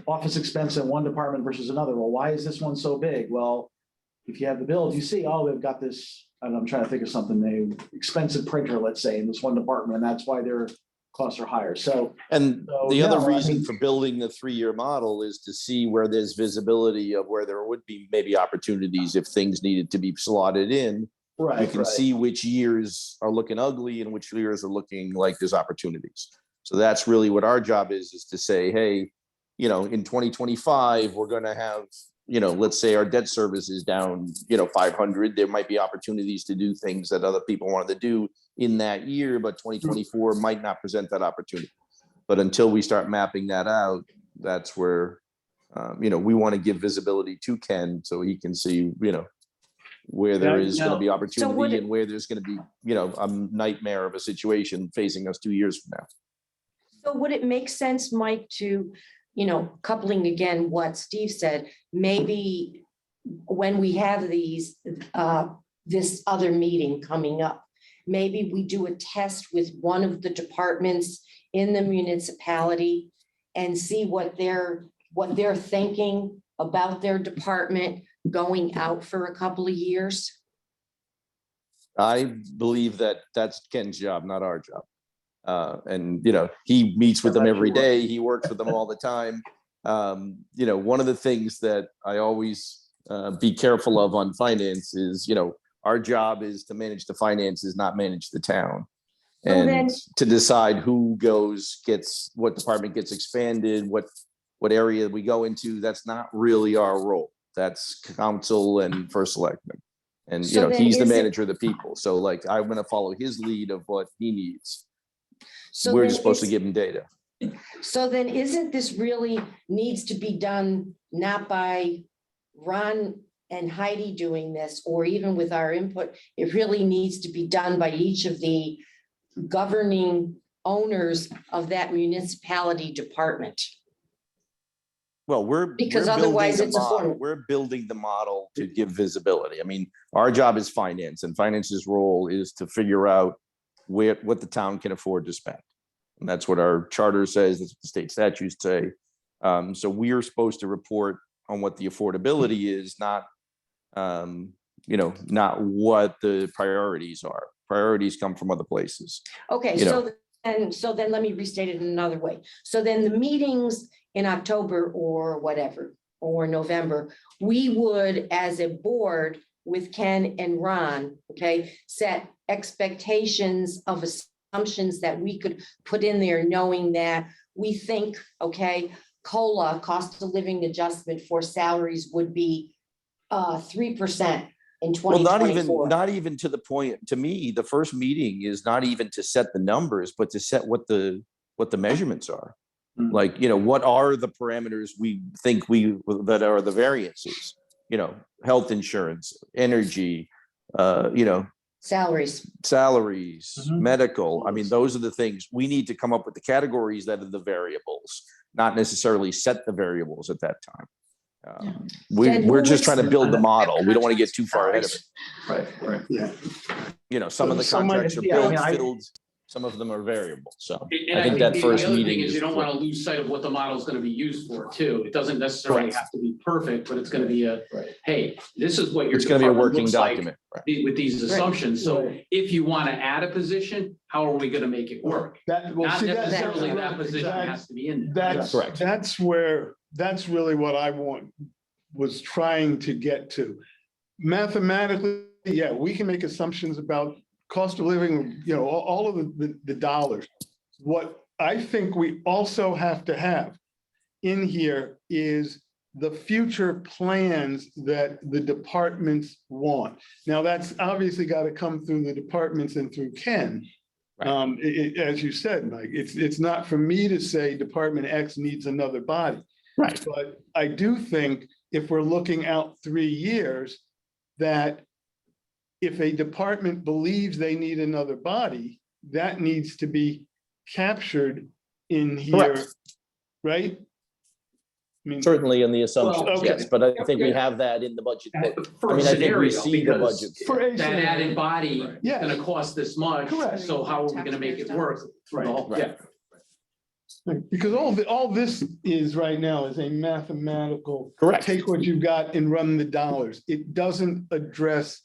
[SPEAKER 1] office expense in one department versus another. Well, why is this one so big? Well, if you have the bills, you see, oh, they've got this, and I'm trying to think of something, they expensive printer, let's say, in this one department, and that's why their costs are higher. So,
[SPEAKER 2] And
[SPEAKER 1] So,
[SPEAKER 2] the other
[SPEAKER 1] no, I
[SPEAKER 2] reason
[SPEAKER 1] mean-
[SPEAKER 2] for building the 3-year model is to see where there's visibility of where there would be maybe opportunities if things needed to be slotted in. You
[SPEAKER 1] right,
[SPEAKER 2] can
[SPEAKER 1] right.
[SPEAKER 2] see which years are looking ugly and which years are looking like there's opportunities. So that's really what our job is to say, hey, in 2025, we're gonna have, let's say our debt service is down, 500. There might be opportunities to do things that other people wanted to do in that year, but 2024 might not present that opportunity. But until we start mapping that out, that's where, we want to give visibility to Ken so he can see, where there
[SPEAKER 1] Yeah,
[SPEAKER 2] is going to be
[SPEAKER 5] would
[SPEAKER 2] opportunity
[SPEAKER 5] it-
[SPEAKER 2] and where there's going to be, a nightmare of a situation facing us 2 years from now.
[SPEAKER 5] So would it make sense, Mike, to, coupling again what Steve said, maybe when we have this other meeting coming up, maybe we do a test with one of the departments in the municipality and see what they're thinking about their department going out for a couple of years?
[SPEAKER 2] I believe that that's Ken's job, not our job. And, he meets with them every day. He works with them all the time. One of the things that I always be careful of on finance is, our job is to manage the finances, not manage the town.
[SPEAKER 5] So then-
[SPEAKER 2] And to decide who gets, what department gets expanded, what area we go into, that's not really our role. That's council and first selectman. And,
[SPEAKER 5] So then
[SPEAKER 2] he's the
[SPEAKER 5] is it-
[SPEAKER 2] manager of the people. So like, I'm gonna follow his lead of what he needs.
[SPEAKER 5] So
[SPEAKER 2] We're
[SPEAKER 5] then
[SPEAKER 2] just supposed to
[SPEAKER 5] is-
[SPEAKER 2] give him data.
[SPEAKER 5] So then isn't this really needs to be done not by Ron and Heidi doing this, or even with our input? It really needs to be done by each of the governing owners of that municipality department.
[SPEAKER 2] Well,
[SPEAKER 5] Because
[SPEAKER 2] we're building
[SPEAKER 5] otherwise
[SPEAKER 2] the
[SPEAKER 5] it's a
[SPEAKER 2] model.
[SPEAKER 5] form.
[SPEAKER 2] We're building the model to give visibility. I mean, our job is finance, and finance's role is to figure out what the town can afford to spend. And that's what our charter says, that's what the state statutes say. So we are supposed to report on what the affordability is, not not what the priorities are. Priorities come from other places.
[SPEAKER 5] Okay,
[SPEAKER 2] You know.
[SPEAKER 5] so then let me restate it in another way. So then the meetings in October or whatever, or November, we would, as a board with Ken and Ron, okay, set expectations of assumptions that we could put in there, knowing that we think, okay, COLA, cost of living adjustment for salaries would be 3% in
[SPEAKER 2] Well,
[SPEAKER 5] 2024.
[SPEAKER 2] not even to the point, to me, the first meeting is not even to set the numbers, but to set what the measurements are.
[SPEAKER 1] Mhm.
[SPEAKER 2] Like, what are the parameters we think that are the variances? Health insurance, energy,
[SPEAKER 5] Salaries.
[SPEAKER 2] salaries,
[SPEAKER 1] Mhm.
[SPEAKER 2] medical. I mean, those are the things we need to come up with, the categories that are the variables, not necessarily set the variables at that time.
[SPEAKER 5] Then
[SPEAKER 2] We're
[SPEAKER 5] who
[SPEAKER 2] just
[SPEAKER 5] would-
[SPEAKER 2] trying to build the model. We don't want to get too far ahead of it.
[SPEAKER 1] Right.
[SPEAKER 2] Some of the
[SPEAKER 1] So, Mike,
[SPEAKER 2] contracts are
[SPEAKER 1] yeah, I mean,
[SPEAKER 2] built,
[SPEAKER 1] I-
[SPEAKER 2] filled. Some of them are variable, so
[SPEAKER 6] And
[SPEAKER 2] I think that
[SPEAKER 6] the
[SPEAKER 2] first
[SPEAKER 6] other thing
[SPEAKER 2] meeting
[SPEAKER 6] is
[SPEAKER 2] is.
[SPEAKER 6] you don't want to lose sight of what the model is going to be used for too. It doesn't necessarily
[SPEAKER 2] Correct.
[SPEAKER 6] have to be perfect, but it's going to be
[SPEAKER 1] Right.
[SPEAKER 6] hey, this is what your
[SPEAKER 2] It's gonna be a
[SPEAKER 6] department
[SPEAKER 2] working
[SPEAKER 6] looks like
[SPEAKER 2] document, right?
[SPEAKER 6] with these assumptions. So
[SPEAKER 1] Right.
[SPEAKER 6] if you want to add a position, how are we going to make it work?
[SPEAKER 8] That, well,
[SPEAKER 6] Not
[SPEAKER 8] see,
[SPEAKER 6] necessarily that position
[SPEAKER 8] exactly.
[SPEAKER 6] has to be in there.
[SPEAKER 8] That's,
[SPEAKER 2] Correct.
[SPEAKER 8] that's really what I was trying to get to. Mathematically, yeah, we can make assumptions about cost of living, all of the dollars. What I think we also have to have in here is the future plans that the departments want. Now, that's obviously got to come through the departments and through Ken.
[SPEAKER 2] Right.
[SPEAKER 8] As you said, Mike, it's not for me to say Department X needs another body.
[SPEAKER 2] Right.
[SPEAKER 8] But I do think if we're looking out 3 years, that if a department believes they need another body, that needs to be captured in here,
[SPEAKER 2] Correct.
[SPEAKER 8] right? I mean,
[SPEAKER 2] Certainly in the assumptions,
[SPEAKER 8] okay.
[SPEAKER 2] yes, but I think we have that in the budget book.
[SPEAKER 6] For
[SPEAKER 2] I
[SPEAKER 6] a
[SPEAKER 2] mean, I think we
[SPEAKER 6] scenario,
[SPEAKER 2] see the
[SPEAKER 6] because
[SPEAKER 2] budgets.
[SPEAKER 8] For a
[SPEAKER 6] that
[SPEAKER 8] scenario.
[SPEAKER 6] added body is
[SPEAKER 8] Yeah.
[SPEAKER 6] going to cost this much.
[SPEAKER 8] Correct.
[SPEAKER 6] So how are we going to make it work? Through the whole-
[SPEAKER 2] Right.
[SPEAKER 6] Yeah.
[SPEAKER 8] Because all this is right now is a mathematical.
[SPEAKER 2] Correct.
[SPEAKER 8] Take what you've got and run the dollars. It doesn't address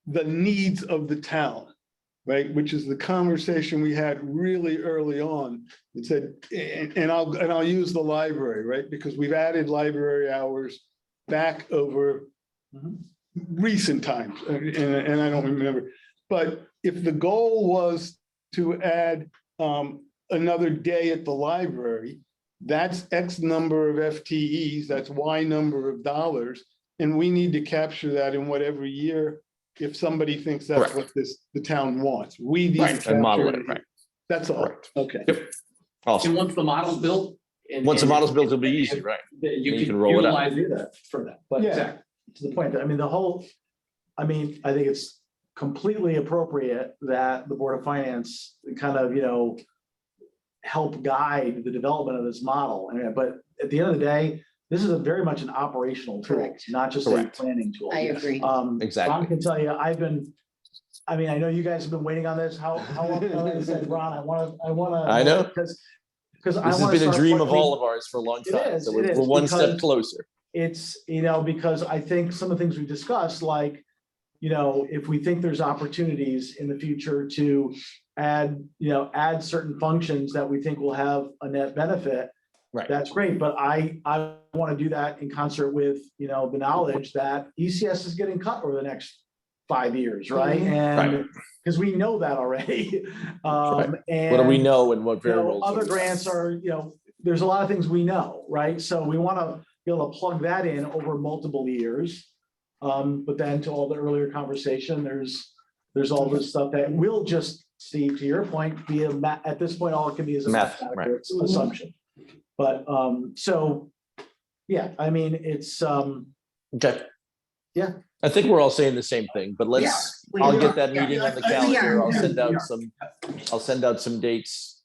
[SPEAKER 8] the needs of the town, right? Which is the conversation we had really early on. It said, and I'll use the library, right? Because we've added library hours back over recent times, and I don't remember. But if the goal was to add another day at the library, that's X number of FTEs, that's Y number of dollars, and we need to capture that in whatever year, if somebody thinks that's
[SPEAKER 2] Correct.
[SPEAKER 8] what the town wants. We need to
[SPEAKER 2] Right, and model
[SPEAKER 8] capture
[SPEAKER 2] it, right.
[SPEAKER 8] That's all.
[SPEAKER 2] Correct.
[SPEAKER 8] Okay.
[SPEAKER 6] And
[SPEAKER 2] Awesome.
[SPEAKER 6] once the model's built. and-
[SPEAKER 2] Once the
[SPEAKER 6] and-
[SPEAKER 2] model's built, it'll be easy, right?
[SPEAKER 6] You
[SPEAKER 2] You
[SPEAKER 6] can
[SPEAKER 2] can roll it out.
[SPEAKER 6] utilize
[SPEAKER 1] Do that.
[SPEAKER 6] for that.
[SPEAKER 1] But
[SPEAKER 8] Yeah.
[SPEAKER 1] to the point that, I mean, I think it's completely appropriate that the Board of Finance kind of, help guide the development of this model. But at the end of the day, this is very much an operational tool,
[SPEAKER 5] Correct.
[SPEAKER 1] not just a
[SPEAKER 2] Correct.
[SPEAKER 1] planning tool.
[SPEAKER 5] I agree.
[SPEAKER 2] Exactly.
[SPEAKER 1] Ron can tell you, I know you guys have been waiting on this. How long? I said, Ron, I want to.
[SPEAKER 2] I know.
[SPEAKER 1] Because
[SPEAKER 2] This has been a dream of all of ours for a long
[SPEAKER 1] It
[SPEAKER 2] time,
[SPEAKER 1] is,
[SPEAKER 2] so
[SPEAKER 1] it
[SPEAKER 2] we're
[SPEAKER 1] is,
[SPEAKER 2] one step
[SPEAKER 1] because-
[SPEAKER 2] closer.
[SPEAKER 1] It's, because I think some of the things we discussed, like, if we think there's opportunities in the future to add certain functions that we think will have a net benefit.
[SPEAKER 2] Right.
[SPEAKER 1] That's great, but I want to do that in concert with, the knowledge that ECS is getting cut over the next 5 years, right? And
[SPEAKER 2] Right.
[SPEAKER 1] because we know that already. And
[SPEAKER 2] What do we know and what variables?
[SPEAKER 1] other
[SPEAKER 2] are-
[SPEAKER 1] grants are, there's a lot of things we know, right? So we want to be able to plug that in over multiple years. But then to all the earlier conversation, there's all this stuff that will just, Steve, to your point, at this point, all it can be is a
[SPEAKER 2] Math,
[SPEAKER 1] mathematical assumption. But, so, yeah, I mean, it's,
[SPEAKER 2] Okay.
[SPEAKER 1] Yeah.
[SPEAKER 2] I think we're all saying the same thing, but I'll get that meeting on the calendar. I'll send out some dates.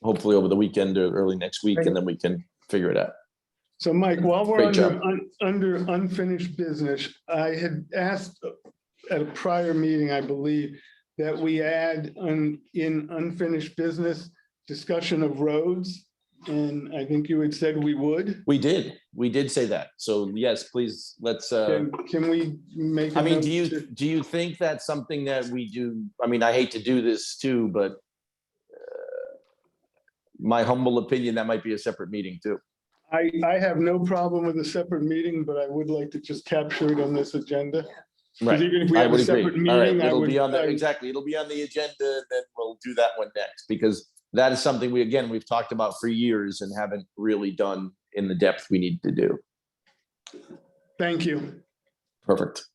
[SPEAKER 2] Hopefully over the weekend or early next week, and then we can figure it out.
[SPEAKER 8] So Mike, while we're
[SPEAKER 2] Great job.
[SPEAKER 8] under unfinished business, I had asked at a prior meeting, I believe, that we add in unfinished business discussion of roads. And I think you had said we would.
[SPEAKER 2] We did say that. So yes, please, let's,
[SPEAKER 8] Can we make?
[SPEAKER 2] I mean,
[SPEAKER 8] note
[SPEAKER 2] do
[SPEAKER 8] to-
[SPEAKER 2] you think that's something that we do? I mean, I hate to do this too, but my humble opinion, that might be a separate meeting too.
[SPEAKER 8] I have no problem with a separate meeting, but I would like to just capture it on this agenda. 'Cause
[SPEAKER 2] Right.
[SPEAKER 8] even if we
[SPEAKER 2] I
[SPEAKER 8] have a
[SPEAKER 2] would
[SPEAKER 8] separate
[SPEAKER 2] agree. All right,
[SPEAKER 8] meeting, I
[SPEAKER 2] it'll
[SPEAKER 8] would.
[SPEAKER 2] be on
[SPEAKER 8] I
[SPEAKER 2] the,
[SPEAKER 8] would-
[SPEAKER 2] exactly, it'll be on the agenda, and then we'll do that one next, because that is something we've talked about for years and haven't really done in the depth we need to do.
[SPEAKER 8] Thank you.
[SPEAKER 2] Perfect.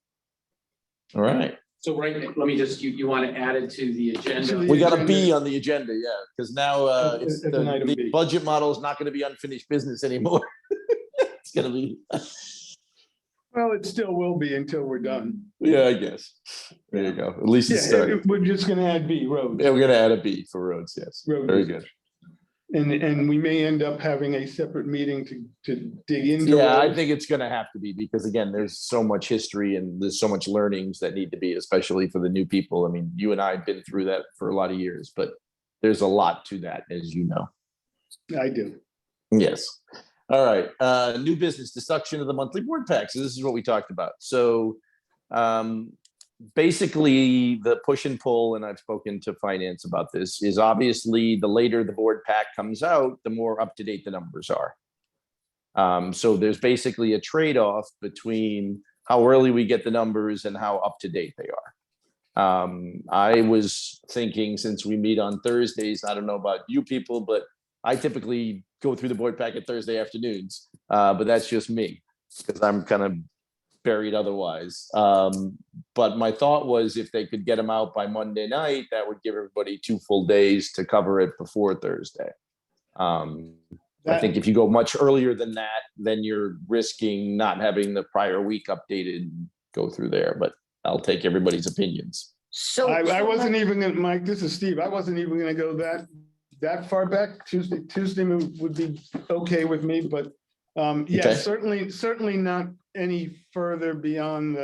[SPEAKER 2] All right,
[SPEAKER 6] So let me just, you want to add it to the
[SPEAKER 8] To
[SPEAKER 6] agenda?
[SPEAKER 8] the-
[SPEAKER 2] we got a
[SPEAKER 8] agenda.
[SPEAKER 2] B on the agenda, yeah, because now it's
[SPEAKER 8] It's an item
[SPEAKER 2] the
[SPEAKER 8] B.
[SPEAKER 2] budget model is not going to be unfinished business anymore. It's gonna be,
[SPEAKER 8] Well, it still will be until we're done.
[SPEAKER 2] yeah, I guess. There you go. At least it
[SPEAKER 8] Yeah,
[SPEAKER 2] started.
[SPEAKER 8] we're just gonna add B, roads.
[SPEAKER 2] Yeah, we're gonna add a B for roads, yes.
[SPEAKER 8] Road
[SPEAKER 2] Very
[SPEAKER 8] usage.
[SPEAKER 2] good.
[SPEAKER 8] And we may end up having a separate meeting to dig into.
[SPEAKER 2] Yeah, I
[SPEAKER 8] those.
[SPEAKER 2] think it's gonna have to be, because again, there's so much history and there's so much learnings that need to be, especially for the new people. I mean, you and I have been through that for a lot of years, but there's a lot to that, as you know.
[SPEAKER 8] I do.
[SPEAKER 2] Yes. All right, new business, deduction of the monthly board packs. This is what we talked about. So basically the push and pull, and I've spoken to finance about this, is obviously the later the board pack comes out, the more up to date the numbers are. So there's basically a trade-off between how early we get the numbers and how up to date they are. I was thinking, since we meet on Thursdays, I don't know about you people, but I typically go through the board packet Thursday afternoons, but that's just me because I'm kind of buried otherwise. But my thought was, if they could get them out by Monday night, that would give everybody 2 full days to cover it before Thursday. I think if you go much earlier than that, then you're risking not having the prior week updated, go through there, but I'll take everybody's opinions.
[SPEAKER 5] So.
[SPEAKER 8] I wasn't even gonna, Mike, this is Steve. I wasn't even gonna go that far back. Tuesday would be okay with me, but yeah,
[SPEAKER 2] Okay.
[SPEAKER 8] certainly not any further beyond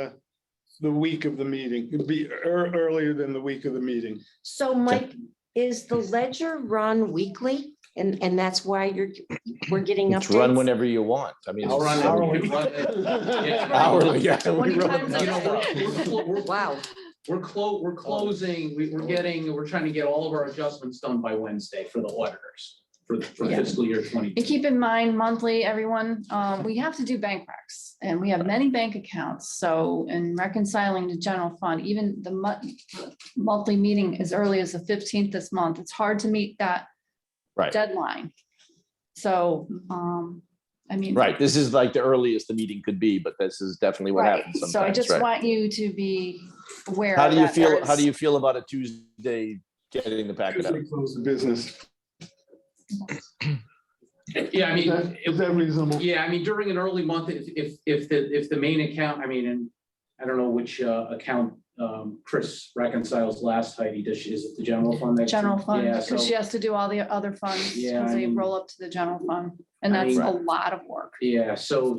[SPEAKER 8] the week of the meeting. It'd be earlier than the week of the meeting.
[SPEAKER 5] So Mike, is the ledger run weekly? And that's why we're getting
[SPEAKER 2] It's run
[SPEAKER 5] updates?
[SPEAKER 2] whenever you want. I mean,
[SPEAKER 10] I'll run
[SPEAKER 2] it's
[SPEAKER 10] hourly. Yeah.
[SPEAKER 2] hourly, yeah. we
[SPEAKER 6] 20
[SPEAKER 2] run
[SPEAKER 6] times
[SPEAKER 2] it
[SPEAKER 6] a
[SPEAKER 2] nonstop.
[SPEAKER 6] year.
[SPEAKER 5] Wow.
[SPEAKER 6] We're closing, we're trying to get all of our adjustments done by Wednesday for the auditors for
[SPEAKER 7] Yeah.
[SPEAKER 6] fiscal year 20.
[SPEAKER 7] And keep in mind, monthly, everyone, we have to do bank recs and we have many bank accounts. So in reconciling the general fund, even the monthly meeting as early as the 15th this month, it's hard to meet that
[SPEAKER 2] Right.
[SPEAKER 7] deadline. So, I mean.
[SPEAKER 2] Right, this is like the earliest the meeting could be, but this is definitely what
[SPEAKER 7] Right.
[SPEAKER 2] happens sometimes,
[SPEAKER 7] So I just
[SPEAKER 2] right?
[SPEAKER 7] want you to be aware.
[SPEAKER 2] How do you
[SPEAKER 7] that
[SPEAKER 2] feel,
[SPEAKER 7] there's-
[SPEAKER 2] how do you feel about a Tuesday getting the packet out?
[SPEAKER 8] Tuesday close the business.
[SPEAKER 6] Yeah, I mean,
[SPEAKER 8] Is that reasonable?
[SPEAKER 6] yeah, I mean, during an early month, if the main account, I mean, and I don't know which account Chris reconciles last night, is it the general fund?
[SPEAKER 7] General fund,
[SPEAKER 6] Yeah,
[SPEAKER 7] because she
[SPEAKER 6] so,
[SPEAKER 7] has to do all the other funds,
[SPEAKER 6] Yeah,
[SPEAKER 7] because
[SPEAKER 6] I
[SPEAKER 7] they
[SPEAKER 6] mean-
[SPEAKER 7] roll up to the general fund, and
[SPEAKER 6] I
[SPEAKER 7] that's
[SPEAKER 6] mean-
[SPEAKER 7] a lot of work.
[SPEAKER 6] yeah, so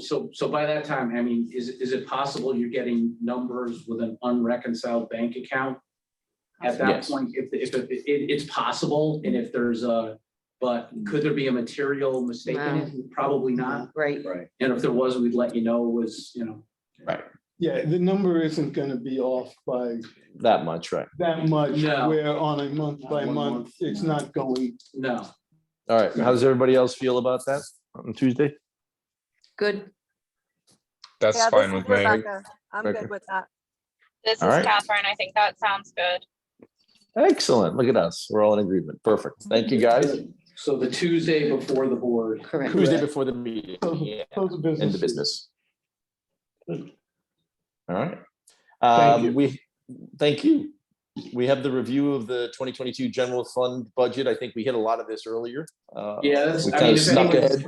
[SPEAKER 6] by that time, I mean, is it possible you're getting numbers with an unreconciled bank account? At that
[SPEAKER 2] Yes.
[SPEAKER 6] point, if it's possible, and if there's but could there be a material mistake in it? Probably not.
[SPEAKER 5] Right.
[SPEAKER 6] And if there was, we'd let you know,
[SPEAKER 8] Yeah, the number isn't gonna be off by
[SPEAKER 2] That much, right?
[SPEAKER 8] that much,
[SPEAKER 6] No.
[SPEAKER 8] where on a month by
[SPEAKER 6] One
[SPEAKER 8] month,
[SPEAKER 6] month.
[SPEAKER 8] it's not going.
[SPEAKER 6] no.
[SPEAKER 2] All right, how does everybody else feel about that on Tuesday?
[SPEAKER 5] Good.
[SPEAKER 4] That's
[SPEAKER 3] Yeah,
[SPEAKER 4] fine
[SPEAKER 3] this is
[SPEAKER 4] with me.
[SPEAKER 3] Rebecca. I'm
[SPEAKER 2] Okay.
[SPEAKER 3] good with that.
[SPEAKER 11] This is
[SPEAKER 2] All right.
[SPEAKER 11] Catherine. I think that sounds good.
[SPEAKER 2] Excellent, look at us, we're all in agreement, perfect, thank you, guys.
[SPEAKER 6] So the Tuesday before the board.
[SPEAKER 5] Correct.
[SPEAKER 2] Tuesday before the meeting, yeah,
[SPEAKER 8] Close the business.
[SPEAKER 2] end of business. All right.
[SPEAKER 8] Thank you.
[SPEAKER 2] Thank you. We have the review of the 2022 general fund budget. I think we hit a lot of this earlier.
[SPEAKER 6] Yeah, that's,
[SPEAKER 2] We
[SPEAKER 6] I
[SPEAKER 2] kind
[SPEAKER 6] mean,
[SPEAKER 2] of
[SPEAKER 6] if
[SPEAKER 2] snuck
[SPEAKER 6] anyone's-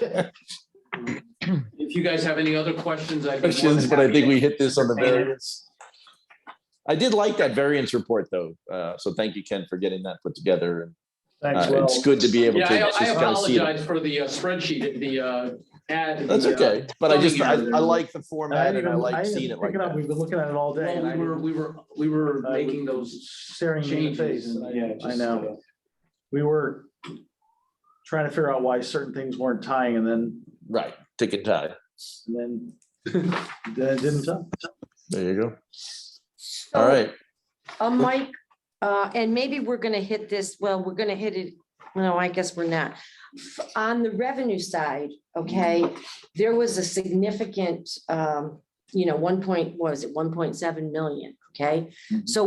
[SPEAKER 2] ahead.
[SPEAKER 6] If you guys have any other questions, I'd be more
[SPEAKER 2] Questions,
[SPEAKER 6] than
[SPEAKER 2] but I
[SPEAKER 6] happy
[SPEAKER 2] think
[SPEAKER 6] to
[SPEAKER 2] we hit this on the
[SPEAKER 6] entertain it.
[SPEAKER 2] variance. I did like that variance report, though. So thank you, Ken, for getting that put together. And
[SPEAKER 1] Thanks, Will.
[SPEAKER 2] it's good to be able
[SPEAKER 6] Yeah,
[SPEAKER 2] to
[SPEAKER 6] I
[SPEAKER 2] just kind of see it.
[SPEAKER 6] apologize for the spreadsheet, the ad.
[SPEAKER 2] That's
[SPEAKER 6] the,
[SPEAKER 2] okay, but I
[SPEAKER 6] zoning.
[SPEAKER 2] like the
[SPEAKER 1] I
[SPEAKER 2] format and I
[SPEAKER 1] didn't
[SPEAKER 2] like
[SPEAKER 1] even
[SPEAKER 2] seeing it like
[SPEAKER 1] pick it up.
[SPEAKER 2] that.
[SPEAKER 1] We've been looking at it all day. and I
[SPEAKER 6] Well,
[SPEAKER 1] didn't-
[SPEAKER 6] we were
[SPEAKER 1] I
[SPEAKER 6] making
[SPEAKER 1] was
[SPEAKER 6] those
[SPEAKER 1] staring me in the face.
[SPEAKER 6] changes.
[SPEAKER 1] and I-
[SPEAKER 6] Yeah,
[SPEAKER 1] I
[SPEAKER 6] just,
[SPEAKER 1] know. We were trying to figure out why certain things weren't tying and then
[SPEAKER 2] Right, tick and tie.
[SPEAKER 1] then it didn't tie.
[SPEAKER 2] There you go. All right.
[SPEAKER 5] Mike, and maybe we're gonna hit this, well, we're gonna hit it, no, I guess we're not. On the revenue side, okay, there was a significant, 1.7 million, okay? So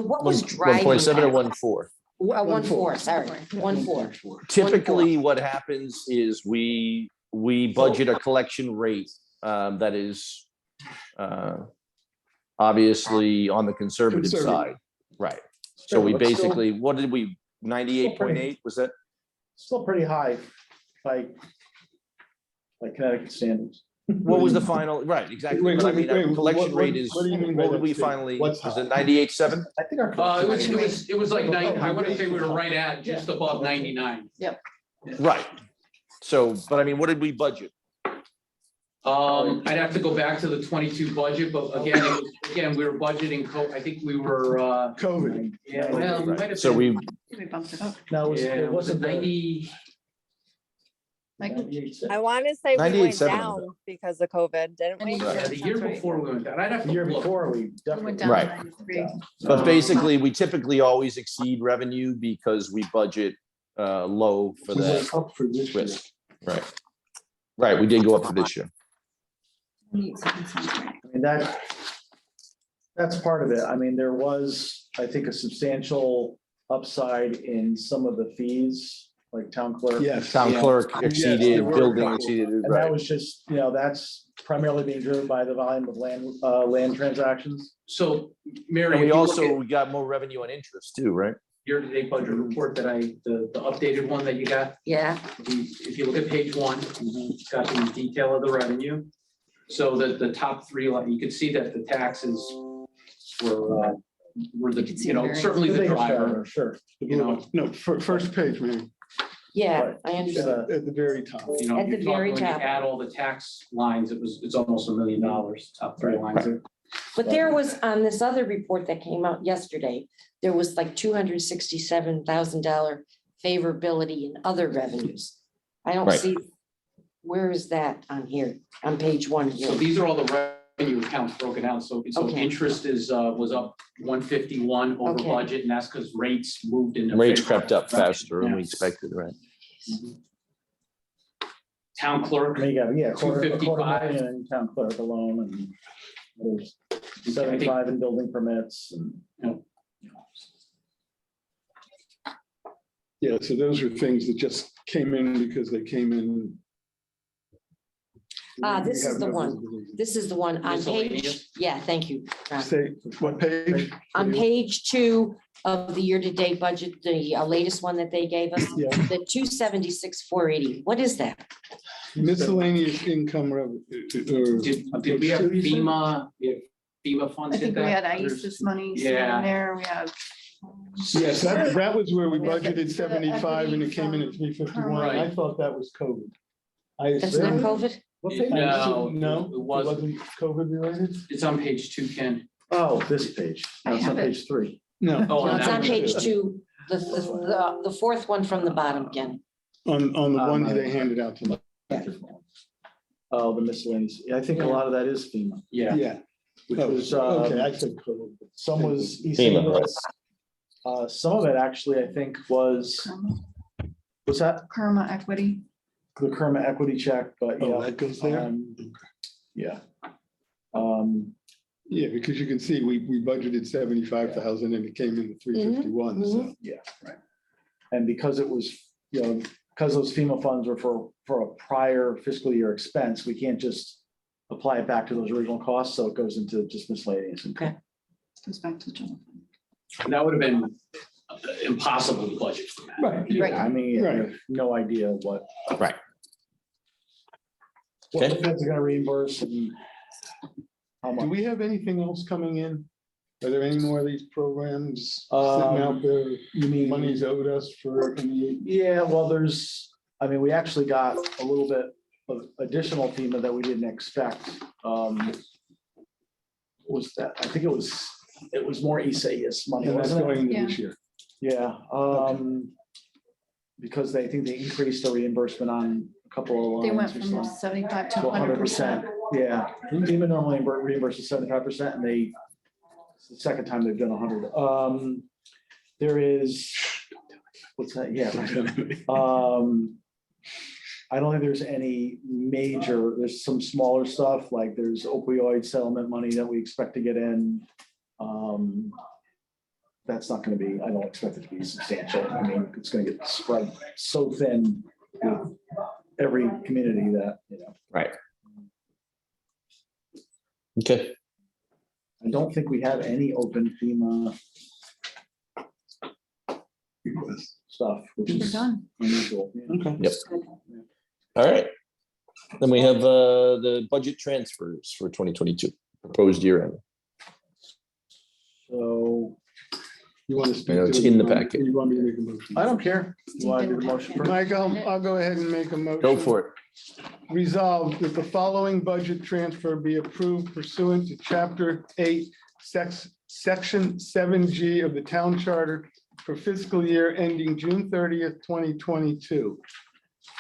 [SPEAKER 5] what was driving?
[SPEAKER 2] 1.7 or
[SPEAKER 5] that?
[SPEAKER 2] 1.4?
[SPEAKER 5] 1.4, sorry, 1.4.
[SPEAKER 2] Typically, what happens is we budget a collection rate that is obviously on the conservative side. Right. So we
[SPEAKER 1] But still-
[SPEAKER 2] basically, what did we, 98.8, was that?
[SPEAKER 1] Still pretty high by Connecticut standards.
[SPEAKER 2] What was the final, right, exactly,
[SPEAKER 8] Wait,
[SPEAKER 2] but I
[SPEAKER 8] wait,
[SPEAKER 2] mean, our
[SPEAKER 8] wait,
[SPEAKER 2] collection
[SPEAKER 8] what-
[SPEAKER 2] rate is,
[SPEAKER 8] what do you mean by
[SPEAKER 2] what did
[SPEAKER 8] that
[SPEAKER 2] we
[SPEAKER 8] statement?
[SPEAKER 2] finally,
[SPEAKER 8] What's
[SPEAKER 2] was it
[SPEAKER 8] high?
[SPEAKER 2] 98.7?
[SPEAKER 1] I think our.
[SPEAKER 6] It was like 90, I want to say we were right at just above 99.
[SPEAKER 2] Right, so, but I mean, what did we budget?
[SPEAKER 6] I'd have to go back to the 22 budget, but again, we were budgeting, I think we were,
[SPEAKER 8] COVID.
[SPEAKER 6] yeah, well, we might
[SPEAKER 2] Right,
[SPEAKER 6] have
[SPEAKER 2] so
[SPEAKER 6] been-
[SPEAKER 2] we,
[SPEAKER 7] We bumped it up.
[SPEAKER 1] No,
[SPEAKER 6] yeah,
[SPEAKER 1] it
[SPEAKER 6] was it
[SPEAKER 1] wasn't
[SPEAKER 6] 90?
[SPEAKER 7] Michael?
[SPEAKER 3] I want to say we
[SPEAKER 2] 98,
[SPEAKER 3] went
[SPEAKER 2] 7.
[SPEAKER 3] down because of COVID, didn't we?
[SPEAKER 7] And
[SPEAKER 6] Yeah, the year
[SPEAKER 7] Sounds right.
[SPEAKER 6] before we went down. I'd have
[SPEAKER 1] The
[SPEAKER 6] to
[SPEAKER 1] year
[SPEAKER 6] look.
[SPEAKER 1] before, we
[SPEAKER 7] We went
[SPEAKER 1] definitely.
[SPEAKER 7] down
[SPEAKER 2] Right.
[SPEAKER 7] to 93.
[SPEAKER 2] but basically, we typically always exceed revenue because we budget low for
[SPEAKER 8] So we're
[SPEAKER 2] that
[SPEAKER 8] up for this year.
[SPEAKER 2] risk. Right. Right, we did go up for this year.
[SPEAKER 7] 98.7 sounds right.
[SPEAKER 1] I mean, that's part of it. I mean, there was, I think, a substantial upside in some of the fees, like town clerk.
[SPEAKER 8] Yes.
[SPEAKER 2] Town
[SPEAKER 6] Yeah.
[SPEAKER 2] clerk
[SPEAKER 8] Yes, there
[SPEAKER 2] exceeded,
[SPEAKER 8] were a
[SPEAKER 2] building
[SPEAKER 8] couple.
[SPEAKER 2] exceeded,
[SPEAKER 1] And that
[SPEAKER 2] right,
[SPEAKER 1] was just, that's primarily being driven by the volume of land transactions.
[SPEAKER 6] So, Mary,
[SPEAKER 2] and
[SPEAKER 6] if
[SPEAKER 2] we
[SPEAKER 6] you look
[SPEAKER 2] also,
[SPEAKER 6] at
[SPEAKER 2] we got more revenue on interest too, right?
[SPEAKER 6] year-to-date budget report the updated one that you got,
[SPEAKER 5] Yeah,
[SPEAKER 6] if you look at page 1, it's got the detail of the revenue. So the top 3, you can see that the taxes were the,
[SPEAKER 7] You can see the variance.
[SPEAKER 6] certainly the
[SPEAKER 1] biggest
[SPEAKER 6] driver.
[SPEAKER 1] Sure.
[SPEAKER 8] No, first page, maybe,
[SPEAKER 5] yeah, I
[SPEAKER 8] at
[SPEAKER 5] understand.
[SPEAKER 8] the very top.
[SPEAKER 6] You know,
[SPEAKER 5] At
[SPEAKER 6] you're
[SPEAKER 5] the
[SPEAKER 6] talking,
[SPEAKER 5] very
[SPEAKER 6] when you
[SPEAKER 5] top.
[SPEAKER 6] add all the tax lines, it's almost $1 million, top 3 lines there.
[SPEAKER 5] But there was, on this other report that came out yesterday, there was like $267,000 favorability in other revenues. I don't
[SPEAKER 2] Right.
[SPEAKER 5] see, where is that on here, on page 1
[SPEAKER 6] So
[SPEAKER 5] here?
[SPEAKER 6] these are all the revenue accounts broken out. So
[SPEAKER 5] Okay.
[SPEAKER 6] interest was up 151 over
[SPEAKER 5] Okay.
[SPEAKER 6] budget, and that's because rates moved in.
[SPEAKER 2] Rates crept up faster than we
[SPEAKER 6] Yeah.
[SPEAKER 2] expected, right?
[SPEAKER 6] Town clerk,
[SPEAKER 1] I mean, yeah, quarter
[SPEAKER 6] 255.
[SPEAKER 1] million in town clerk alone, and there's
[SPEAKER 6] I think-
[SPEAKER 1] 75 in building permits and.
[SPEAKER 8] Yeah, so those are things that just came in because they came in.
[SPEAKER 5] This
[SPEAKER 8] We
[SPEAKER 5] is
[SPEAKER 8] have
[SPEAKER 5] the
[SPEAKER 8] no
[SPEAKER 5] one.
[SPEAKER 8] visibility.
[SPEAKER 5] This is the one on page,
[SPEAKER 6] Miscellaneous?
[SPEAKER 5] yeah, thank you. Ron.
[SPEAKER 8] Say, what page?
[SPEAKER 5] On page 2 of the year-to-date budget, the latest one that they gave us,
[SPEAKER 8] Yeah,
[SPEAKER 5] the 276,480, what is that?
[SPEAKER 8] miscellaneous income revenue.
[SPEAKER 6] Did we have FEMA, FEMA funds
[SPEAKER 7] I
[SPEAKER 6] hit
[SPEAKER 7] think we
[SPEAKER 6] that?
[SPEAKER 7] had ISIS money sitting
[SPEAKER 6] Yeah.
[SPEAKER 7] there. We have.
[SPEAKER 8] Yes, that was where we
[SPEAKER 7] We have
[SPEAKER 8] budgeted
[SPEAKER 7] the
[SPEAKER 8] 75 and it
[SPEAKER 7] equity
[SPEAKER 8] came in at
[SPEAKER 7] from
[SPEAKER 8] 351. I
[SPEAKER 6] Right.
[SPEAKER 8] thought that was COVID. I
[SPEAKER 5] That's not
[SPEAKER 8] assume-
[SPEAKER 5] COVID?
[SPEAKER 1] What page?
[SPEAKER 6] No,
[SPEAKER 8] No,
[SPEAKER 6] it
[SPEAKER 8] it
[SPEAKER 6] wasn't.
[SPEAKER 8] wasn't COVID related?
[SPEAKER 6] It's on page 2, Ken.
[SPEAKER 1] Oh, this page.
[SPEAKER 7] I
[SPEAKER 1] That's on
[SPEAKER 7] have it.
[SPEAKER 1] page 3.
[SPEAKER 8] No.
[SPEAKER 6] Oh,
[SPEAKER 5] No, it's
[SPEAKER 6] that
[SPEAKER 5] on
[SPEAKER 6] was
[SPEAKER 5] page
[SPEAKER 6] good.
[SPEAKER 5] 2, the fourth one from the bottom, Ken.
[SPEAKER 8] On the ones
[SPEAKER 1] Um,
[SPEAKER 8] they handed out to me.
[SPEAKER 1] Oh, the miscellaneous. Yeah, I think a lot of that is FEMA,
[SPEAKER 6] Yeah.
[SPEAKER 8] Yeah.
[SPEAKER 1] which
[SPEAKER 8] Oh,
[SPEAKER 1] was,
[SPEAKER 8] Okay, I said COVID.
[SPEAKER 1] some was East
[SPEAKER 2] FEMA,
[SPEAKER 1] St. Louis. Some of it actually, I think, was that
[SPEAKER 7] Karma equity.
[SPEAKER 1] the Kerma equity check, but
[SPEAKER 8] Oh,
[SPEAKER 1] yeah.
[SPEAKER 8] that goes there?
[SPEAKER 1] Yeah.
[SPEAKER 8] Yeah, because you can see we budgeted 75,000 and it came in at 351, so.
[SPEAKER 1] Yeah, right. And because it was, because those FEMA funds were for a prior fiscal year expense, we can't just apply it back to those original costs, so it goes into just miscellaneous.
[SPEAKER 5] Okay.
[SPEAKER 7] Goes back to general fund.
[SPEAKER 6] And that would have been impossible to budget for that.
[SPEAKER 8] Right.
[SPEAKER 1] Yeah, I mean, I
[SPEAKER 8] Right.
[SPEAKER 1] have no idea what.
[SPEAKER 2] Right.
[SPEAKER 1] What the
[SPEAKER 2] Okay.
[SPEAKER 1] feds are gonna reimburse and how
[SPEAKER 8] Do
[SPEAKER 1] much.
[SPEAKER 8] we have anything else coming in? Are there any more of these programs sitting out there?
[SPEAKER 1] You mean?
[SPEAKER 8] Money's owed us for any?
[SPEAKER 1] Yeah, well, we actually got a little bit of additional FEMA that we didn't expect. What was that? I think it was more ESAIS money,
[SPEAKER 8] And that's
[SPEAKER 1] wasn't it?
[SPEAKER 8] going into
[SPEAKER 7] Yeah.
[SPEAKER 8] this year.
[SPEAKER 1] Yeah, because they think they increased the reimbursement on a couple of
[SPEAKER 7] They went
[SPEAKER 1] lines or
[SPEAKER 7] from
[SPEAKER 1] something.
[SPEAKER 7] 75 to
[SPEAKER 1] To
[SPEAKER 7] 100%.
[SPEAKER 1] Yeah, even normally reimburses 75%, and it's the second time they've done 100. There is, what's that? Yeah. I don't think there's any there's some smaller stuff, like there's opioid settlement money that we expect to get in. That's not gonna be, I don't expect it to be substantial. I mean, it's gonna get spread so thin with every community that,
[SPEAKER 2] Right. Okay,
[SPEAKER 1] I don't think we have any open FEMA stuff, which
[SPEAKER 7] We're
[SPEAKER 1] is
[SPEAKER 7] done.
[SPEAKER 1] unusual.
[SPEAKER 8] Okay.
[SPEAKER 2] yep. All right. Then we have the budget transfers for 2022, proposed year end.
[SPEAKER 1] So
[SPEAKER 8] You want to speak?
[SPEAKER 2] I know
[SPEAKER 8] to
[SPEAKER 2] it's
[SPEAKER 8] it?
[SPEAKER 2] in the
[SPEAKER 8] You want-
[SPEAKER 2] packet.
[SPEAKER 8] You want me to make a motion?
[SPEAKER 1] I don't care. You want to do the motion first?
[SPEAKER 8] Mike, I'll go ahead and make a motion.
[SPEAKER 2] Go for it.
[SPEAKER 8] Resolved that the following budget transfer be approved pursuant to Chapter 8, Section 7G of the Town Charter for fiscal year ending June 30th, 2022.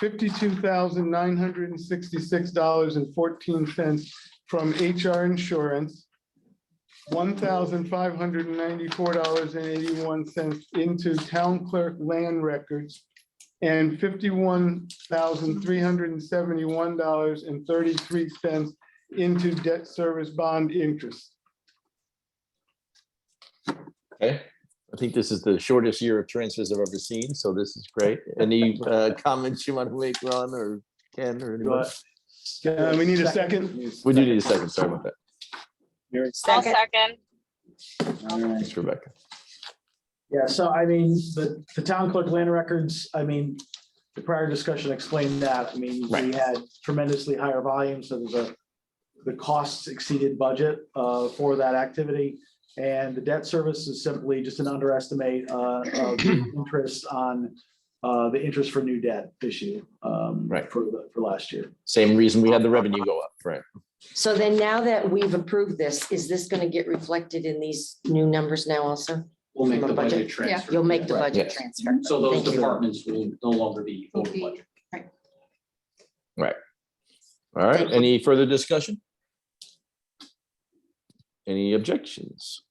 [SPEAKER 8] $52,966.14 from HR Insurance, $1,594.81 into Town Clerk Land Records, and $51,371.33 into debt service bond interest.
[SPEAKER 2] Okay, I think this is the shortest year of transfers I've ever seen, so this is great. Any comments you want to make, Ron or Ken or anyone?
[SPEAKER 8] We need a second.
[SPEAKER 2] We do need a second, sorry about that.
[SPEAKER 11] I'll
[SPEAKER 5] Second.
[SPEAKER 11] second.
[SPEAKER 1] All right.
[SPEAKER 2] Thanks, Rebecca.
[SPEAKER 1] Yeah, so I mean, the town clerk land records, I mean, the prior discussion explained that. I mean, we
[SPEAKER 2] Right.
[SPEAKER 1] had tremendously higher volume, so the costs exceeded budget for that activity. And the debt service is simply just an underestimate of interest on the interest for new debt issue
[SPEAKER 2] Right.
[SPEAKER 1] for last year.
[SPEAKER 2] Same reason we had the revenue go up, right?
[SPEAKER 5] So then now that we've approved this, is this going to get reflected in these new numbers now also?
[SPEAKER 6] We'll make
[SPEAKER 5] From
[SPEAKER 6] the
[SPEAKER 5] a budget.
[SPEAKER 6] budget transfer.
[SPEAKER 5] You'll make the
[SPEAKER 1] Right.
[SPEAKER 5] budget
[SPEAKER 2] Yes.
[SPEAKER 5] transfer.
[SPEAKER 6] So those
[SPEAKER 5] Thank you.
[SPEAKER 6] departments will no longer be
[SPEAKER 7] Will
[SPEAKER 6] over
[SPEAKER 7] be-
[SPEAKER 6] budget.
[SPEAKER 2] All right,
[SPEAKER 5] Thank you.
[SPEAKER 2] any further discussion? Any objections?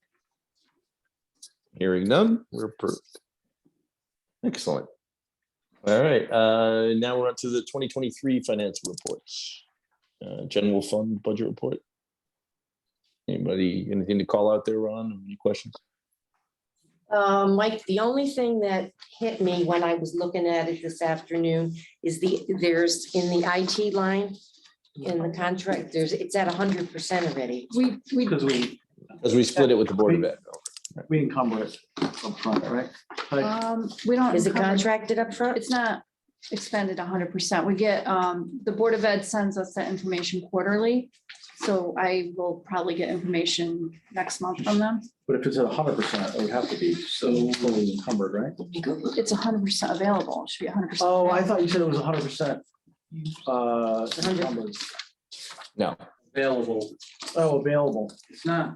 [SPEAKER 2] Hearing none, we're approved. Excellent. All right, now we're on to the 2023 financial reports. General fund budget report. Anybody, anything to call out there, Ron? Any questions?
[SPEAKER 5] Mike, the only thing that hit me when I was looking at it this afternoon is there's in the IT line, in the contract, it's at 100% already.
[SPEAKER 7] We,
[SPEAKER 1] Because we
[SPEAKER 2] As we split it with the Board of Ed.
[SPEAKER 1] we encumber it up front, right?
[SPEAKER 7] we don't.
[SPEAKER 5] Is it
[SPEAKER 7] cover-
[SPEAKER 5] contracted up front?
[SPEAKER 7] It's not expended 100%. We get, the Board of Ed sends us that information quarterly. So I will probably get information next month from them.
[SPEAKER 1] But if it's at 100%, it would have to be so fully encumbered, right?
[SPEAKER 7] It's 100% available. It should be 100%.
[SPEAKER 1] Oh, I
[SPEAKER 7] available.
[SPEAKER 1] thought you said it was 100%. Encumbered.
[SPEAKER 2] No,
[SPEAKER 6] Available.
[SPEAKER 1] Oh, available.
[SPEAKER 6] It's not.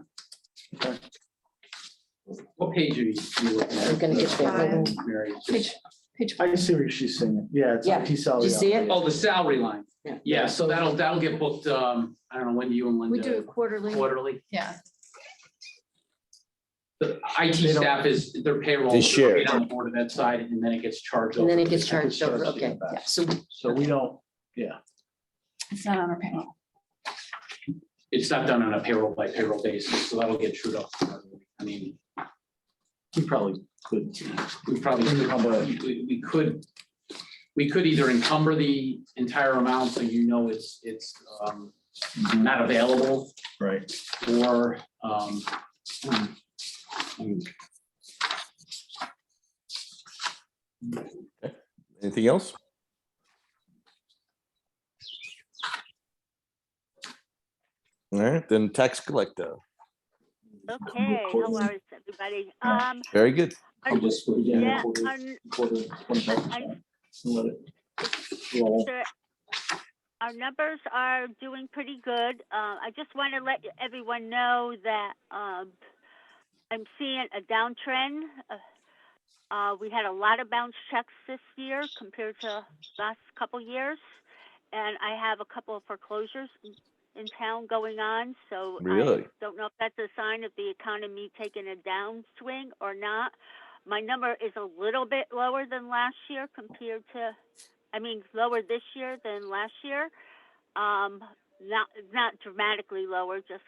[SPEAKER 1] Okay.
[SPEAKER 6] What page are you looking at?
[SPEAKER 5] I'm gonna get there.
[SPEAKER 6] Mary?
[SPEAKER 7] Page
[SPEAKER 1] I see what she's saying. Yeah, it's
[SPEAKER 5] Yeah.
[SPEAKER 1] IT salary.
[SPEAKER 5] You see it?
[SPEAKER 6] Oh, the salary line.
[SPEAKER 5] Yeah.
[SPEAKER 6] Yeah, so that'll get booked, I don't know, when you and Linda.
[SPEAKER 7] We do it quarterly.
[SPEAKER 6] Quarterly.
[SPEAKER 7] Yeah.
[SPEAKER 6] The IT
[SPEAKER 1] They don't-
[SPEAKER 6] staff is, their payroll.
[SPEAKER 2] They
[SPEAKER 6] is
[SPEAKER 2] share.
[SPEAKER 6] paid on the Board of Ed side, and then it gets charged over.
[SPEAKER 5] And then it
[SPEAKER 6] to
[SPEAKER 5] gets
[SPEAKER 6] the-
[SPEAKER 5] charged over,
[SPEAKER 1] charged to
[SPEAKER 5] okay.
[SPEAKER 1] the back.
[SPEAKER 5] So
[SPEAKER 1] So we don't,
[SPEAKER 7] It's not on our payroll.
[SPEAKER 6] It's not done on a payroll by payroll basis, so that'll get trued up. I mean,
[SPEAKER 1] we probably could.
[SPEAKER 6] we probably,
[SPEAKER 1] Encumber it.
[SPEAKER 6] we could either encumber the entire amount, so you know it's not available,
[SPEAKER 1] Right.
[SPEAKER 6] or,
[SPEAKER 2] anything else? All right, then tax collector,
[SPEAKER 12] Okay, how are you, everybody?
[SPEAKER 2] very good.
[SPEAKER 1] I'll just put it in
[SPEAKER 12] Yeah,
[SPEAKER 1] quarter,
[SPEAKER 12] I'm-
[SPEAKER 1] 25%. Let it roll.
[SPEAKER 12] Our numbers are doing pretty good. I just want to let everyone know that I'm seeing a downtrend. We had a lot of bounce checks this year compared to last couple years. And I have a couple of foreclosures in town going on, so
[SPEAKER 2] Really?
[SPEAKER 12] I don't know if that's a sign of the economy taking a downswing or not. My number is a little bit lower than last year compared to, lower this year than last year. Not dramatically lower, just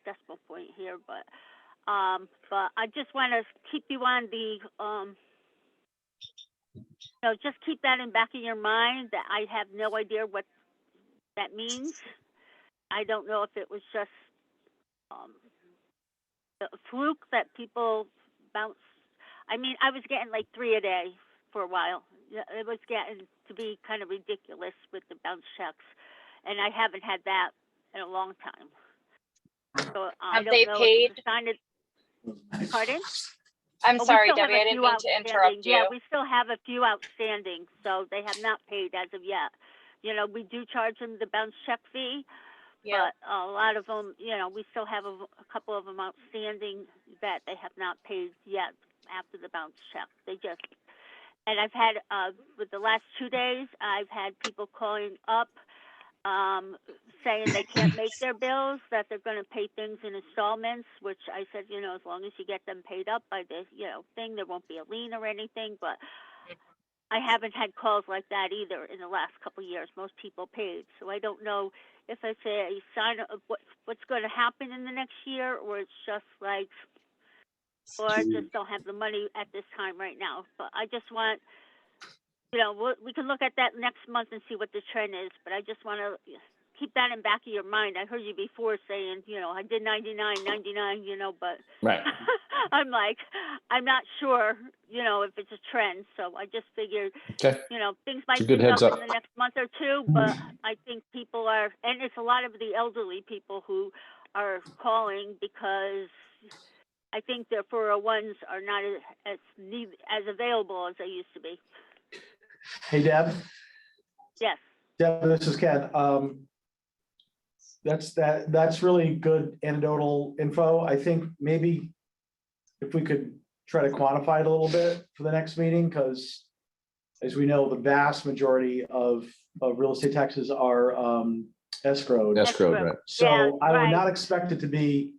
[SPEAKER 12] decimal point here, but I just want to keep you on the, just keep that in back of your mind that I have no idea what that means. I don't know if it was just a fluke that people bounce. I was getting like 3 a day for a while. It was getting to be kind of ridiculous with the bounce checks. And I haven't had that in a long time. So I
[SPEAKER 11] Have
[SPEAKER 12] don't
[SPEAKER 11] they
[SPEAKER 12] know if
[SPEAKER 11] paid?
[SPEAKER 12] it's a sign of, pardon?
[SPEAKER 11] I'm
[SPEAKER 12] Oh, we
[SPEAKER 11] sorry,
[SPEAKER 12] still have
[SPEAKER 11] Debbie,
[SPEAKER 12] a
[SPEAKER 11] I didn't
[SPEAKER 12] few
[SPEAKER 11] mean to
[SPEAKER 12] outstanding.
[SPEAKER 11] interrupt
[SPEAKER 12] Yeah,
[SPEAKER 11] you.
[SPEAKER 12] we still have a few outstanding, so they have not paid as of yet. You know, we do charge them the bounce check fee,
[SPEAKER 11] Yeah,
[SPEAKER 12] but a lot of them, you know, we still have a couple of them outstanding that they have not paid yet after the bounce check. They just, and I've had, with the last 2 days, I've had people calling up, saying they can't make their bills, that they're gonna pay things in installments, which I said, you know, as long as you get them paid up by the, you know, thing, there won't be a lien or anything, but I haven't had calls like that either in the last couple of years. Most people paid, so I don't know if it's a sign of what's gonna happen in the next year, or it's just like, or I just don't have the money at this time right now. But I just want, you know, we can look at that next month and see what the trend is, but I just want to keep that in back of your mind. I heard you before saying, you know, I did 99, you know, but
[SPEAKER 2] Right.
[SPEAKER 12] I'm like, I'm not sure, you know, if it's a trend. So I just figured,
[SPEAKER 2] Okay.
[SPEAKER 12] you know, things
[SPEAKER 2] It's a
[SPEAKER 12] might
[SPEAKER 2] good
[SPEAKER 12] pick
[SPEAKER 2] heads
[SPEAKER 12] up
[SPEAKER 2] up.
[SPEAKER 12] in the next month or two, but I think people are, and it's a lot of the elderly people who are calling because I think their 401s are not as available as they used to be.
[SPEAKER 1] Hey, Deb.
[SPEAKER 12] Yes.
[SPEAKER 1] Deb, this is Ken. That's really good anecdotal info. I think maybe if we could try to quantify it a little bit for the next meeting, because as we know, the vast majority of real estate taxes are escrowed.
[SPEAKER 2] Escrowed, right?
[SPEAKER 1] So
[SPEAKER 12] Yeah,
[SPEAKER 1] I would
[SPEAKER 12] right.
[SPEAKER 1] not expect it to be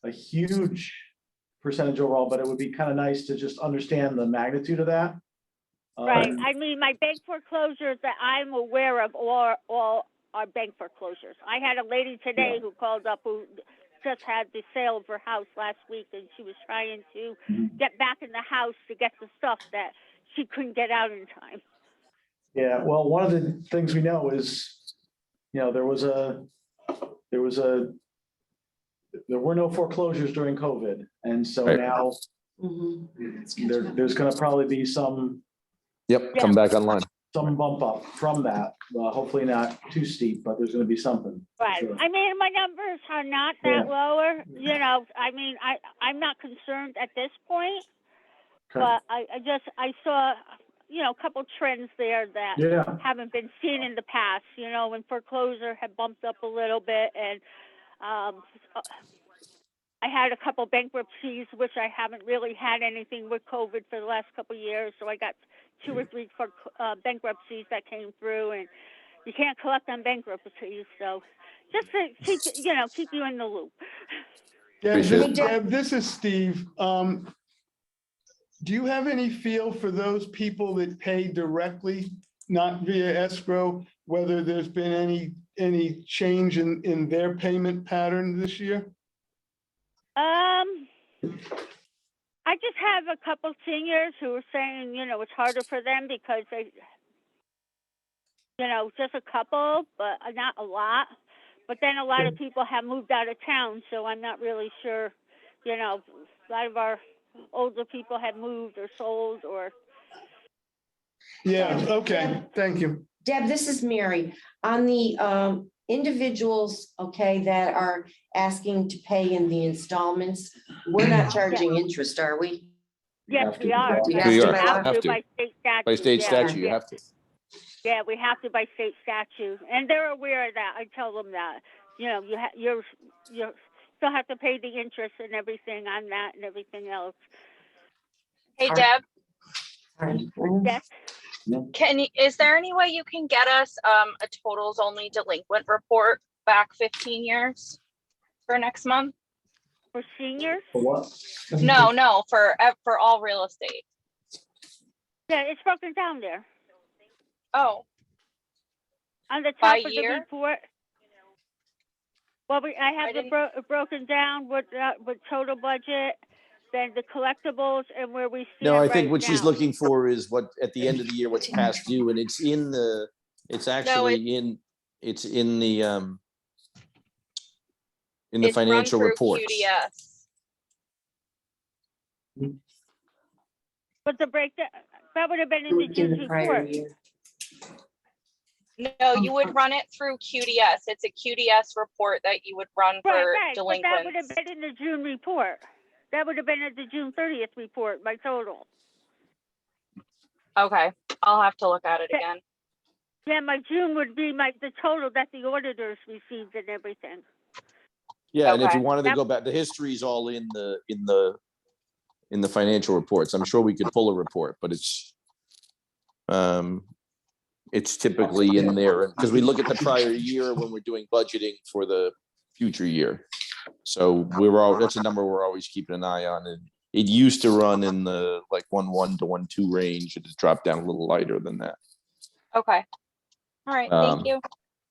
[SPEAKER 1] a huge percentage overall, but it would be kind of nice to just understand the magnitude of that.
[SPEAKER 12] Right. I mean, my bank foreclosures that I'm aware of all are bank foreclosures. I had a lady today who called up who just had the sale of her house last week, and she was trying to get back in the house to get the stuff that she couldn't get out in time.
[SPEAKER 1] Yeah, well, one of the things we know is, you know, there were no foreclosures during COVID. And so
[SPEAKER 2] Right.
[SPEAKER 1] now there's gonna probably be some
[SPEAKER 2] Yep, come back online.
[SPEAKER 1] bump up from that. Hopefully not too steep, but there's gonna be something.
[SPEAKER 12] Right.
[SPEAKER 1] Sure.
[SPEAKER 12] I mean, my numbers are not that lower, you know, I mean, I'm not concerned at this point,
[SPEAKER 1] Okay.
[SPEAKER 12] but I saw, you know, a couple trends there that
[SPEAKER 1] Yeah.
[SPEAKER 12] haven't been seen in the past, you know, when foreclosure had bumped up a little bit, and I had a couple bankruptcies, which I haven't really had anything with COVID for the last couple of years, so I got 2 or 3 bankruptcies that came through, and you can't collect on bankruptcies, so just to keep you in the loop.
[SPEAKER 8] Deb, this is Steve. Do you have any feel for those people that pay directly, not via escrow, whether there's been any change in their payment pattern this year?
[SPEAKER 12] I just have a couple seniors who are saying, you know, it's harder for them because they, you know, just a couple, but not a lot. But then a lot of people have moved out of town, so I'm not really sure, you know, a lot of our older people have moved or sold or.
[SPEAKER 8] Yeah, okay, thank you.
[SPEAKER 5] Deb, this is Mary. On the individuals, okay, that are asking to pay in the installments, we're not charging interest, are we?
[SPEAKER 12] Yes, we are.
[SPEAKER 5] We
[SPEAKER 12] I mean,
[SPEAKER 5] are.
[SPEAKER 12] we have
[SPEAKER 2] Have
[SPEAKER 12] to
[SPEAKER 2] to.
[SPEAKER 12] by state statute.
[SPEAKER 2] By state
[SPEAKER 12] Yeah,
[SPEAKER 2] statute, you
[SPEAKER 12] yeah.
[SPEAKER 2] have to.
[SPEAKER 12] Yeah, we have to by state statute, and they're aware of that. I tell them that, you know, you still have to pay the interest and everything on that and everything else.
[SPEAKER 11] hey Deb,
[SPEAKER 12] Yes.
[SPEAKER 11] is there any way you can get us a totals only delinquent report back 15 years for next month?
[SPEAKER 12] For seniors?
[SPEAKER 1] For what?
[SPEAKER 11] No, for all real estate.
[SPEAKER 12] Yeah, it's broken down there
[SPEAKER 11] Oh,
[SPEAKER 12] on the top
[SPEAKER 11] by
[SPEAKER 12] of the
[SPEAKER 11] year?
[SPEAKER 12] report. Well, I have broken down with total budget, then the collectibles, and where we stand
[SPEAKER 2] No, I
[SPEAKER 12] right
[SPEAKER 2] think what she's
[SPEAKER 12] now.
[SPEAKER 2] looking for is what, at the end of the year, what's past due, and it's in the, it's actually it's in the
[SPEAKER 11] It's run
[SPEAKER 2] financial
[SPEAKER 11] through
[SPEAKER 2] reports.
[SPEAKER 11] QDS.
[SPEAKER 12] But the breakdown, that would have been in the June's report.
[SPEAKER 11] No, you would run it through QDS. It's a QDS report that you would run for
[SPEAKER 12] Right, but that would have
[SPEAKER 11] delinquents.
[SPEAKER 12] been in the June report. That would have been at the June 30th report, my total.
[SPEAKER 11] Okay, I'll have to look at it again.
[SPEAKER 12] Yeah, my June would be the total that the auditors received and everything.
[SPEAKER 2] Yeah, and if you
[SPEAKER 11] Okay.
[SPEAKER 2] wanted to go back, the history's all in the financial reports. I'm sure we could pull a report, but it's typically in there because we look at the prior year when we're doing budgeting for the future year. So that's a number we're always keeping an eye on. And it used to run in the like 1.1 to 1.2 range. It has dropped down a little lighter than that.
[SPEAKER 11] Okay. All right, thank you.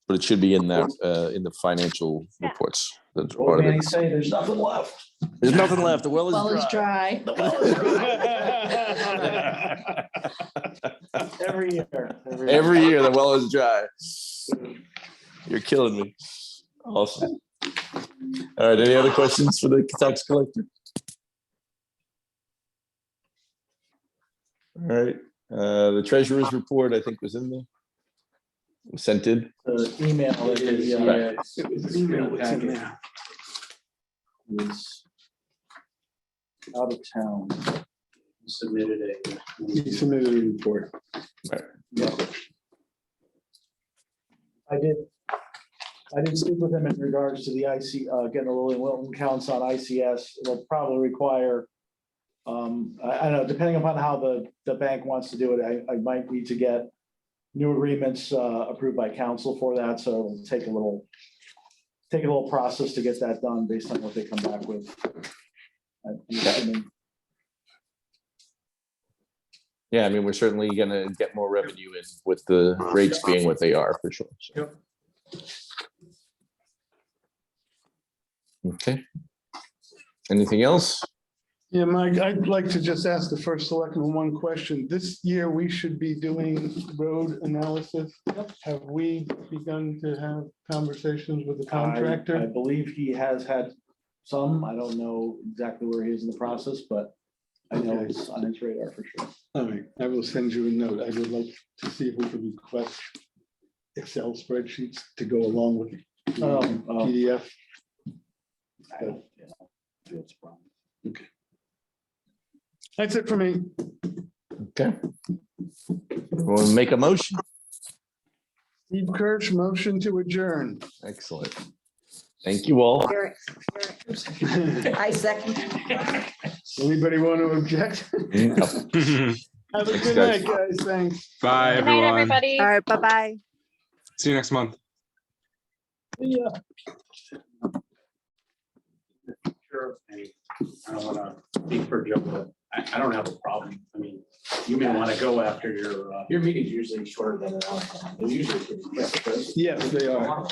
[SPEAKER 2] But it should be in that in the financial reports. That's
[SPEAKER 1] What
[SPEAKER 2] part
[SPEAKER 1] did
[SPEAKER 2] of
[SPEAKER 1] Manny
[SPEAKER 2] it.
[SPEAKER 1] say? There's nothing left.
[SPEAKER 2] There's nothing left. The well
[SPEAKER 7] Well,
[SPEAKER 2] is
[SPEAKER 7] it's
[SPEAKER 2] dry.
[SPEAKER 7] dry.
[SPEAKER 1] The well is dry. Every year.
[SPEAKER 2] Every year the well is dry. You're killing me. Awesome. All right. Any other questions for the tax collector? All right. The treasurer's report, I think, was in there. Sent in.
[SPEAKER 1] The email. that
[SPEAKER 6] It is,
[SPEAKER 1] the,
[SPEAKER 6] yeah.
[SPEAKER 8] It was email that's in there.
[SPEAKER 1] Was out of town.
[SPEAKER 6] Submitted
[SPEAKER 8] He submitted a report.
[SPEAKER 1] Yeah. I did speak with him in regards to the getting the Lillian Wilton counts on ICS. It'll probably require, I don't know, depending upon how the bank wants to do it, I might need to get new agreements approved by council for that. So it'll take a little process to get that done based on what they come back with.
[SPEAKER 2] Yeah, I mean, we're certainly gonna get more revenue in with the rates being what they are for sure. So.
[SPEAKER 8] Yep.
[SPEAKER 2] Okay. Anything else?
[SPEAKER 8] Yeah, Mike, I'd like to just ask the first selectman one question. This year, we should be doing road analysis. Have we begun to have conversations with the
[SPEAKER 1] I
[SPEAKER 8] contractor?
[SPEAKER 1] believe he has had some. I don't know exactly where he is in the process, but I know
[SPEAKER 8] Okay.
[SPEAKER 1] it's on his radar for sure.
[SPEAKER 8] All right, I will send you a note. I would like to see if we can request Excel spreadsheets to go along with the PDF.
[SPEAKER 1] I don't, you know, it's a problem.
[SPEAKER 8] That's it for me.
[SPEAKER 2] Okay. We'll make a motion.
[SPEAKER 8] Steve Kirsch, motion to adjourn.
[SPEAKER 2] Excellent. Thank you all.
[SPEAKER 5] I second.
[SPEAKER 8] Anybody want to object?
[SPEAKER 2] No.
[SPEAKER 8] Have a
[SPEAKER 2] Thanks,
[SPEAKER 8] good
[SPEAKER 2] guys.
[SPEAKER 8] night, guys. Thanks.
[SPEAKER 4] Bye,
[SPEAKER 11] Good night,
[SPEAKER 4] everyone.
[SPEAKER 11] everybody.
[SPEAKER 3] All right, bye-bye.
[SPEAKER 4] See you next month.
[SPEAKER 1] Yeah.
[SPEAKER 6] Sure. I don't want to speak for Joe, but I don't have a problem. I mean, you may want to go after your meeting's usually shorter than an hour. They're usually pretty quick.
[SPEAKER 8] Yes, they are.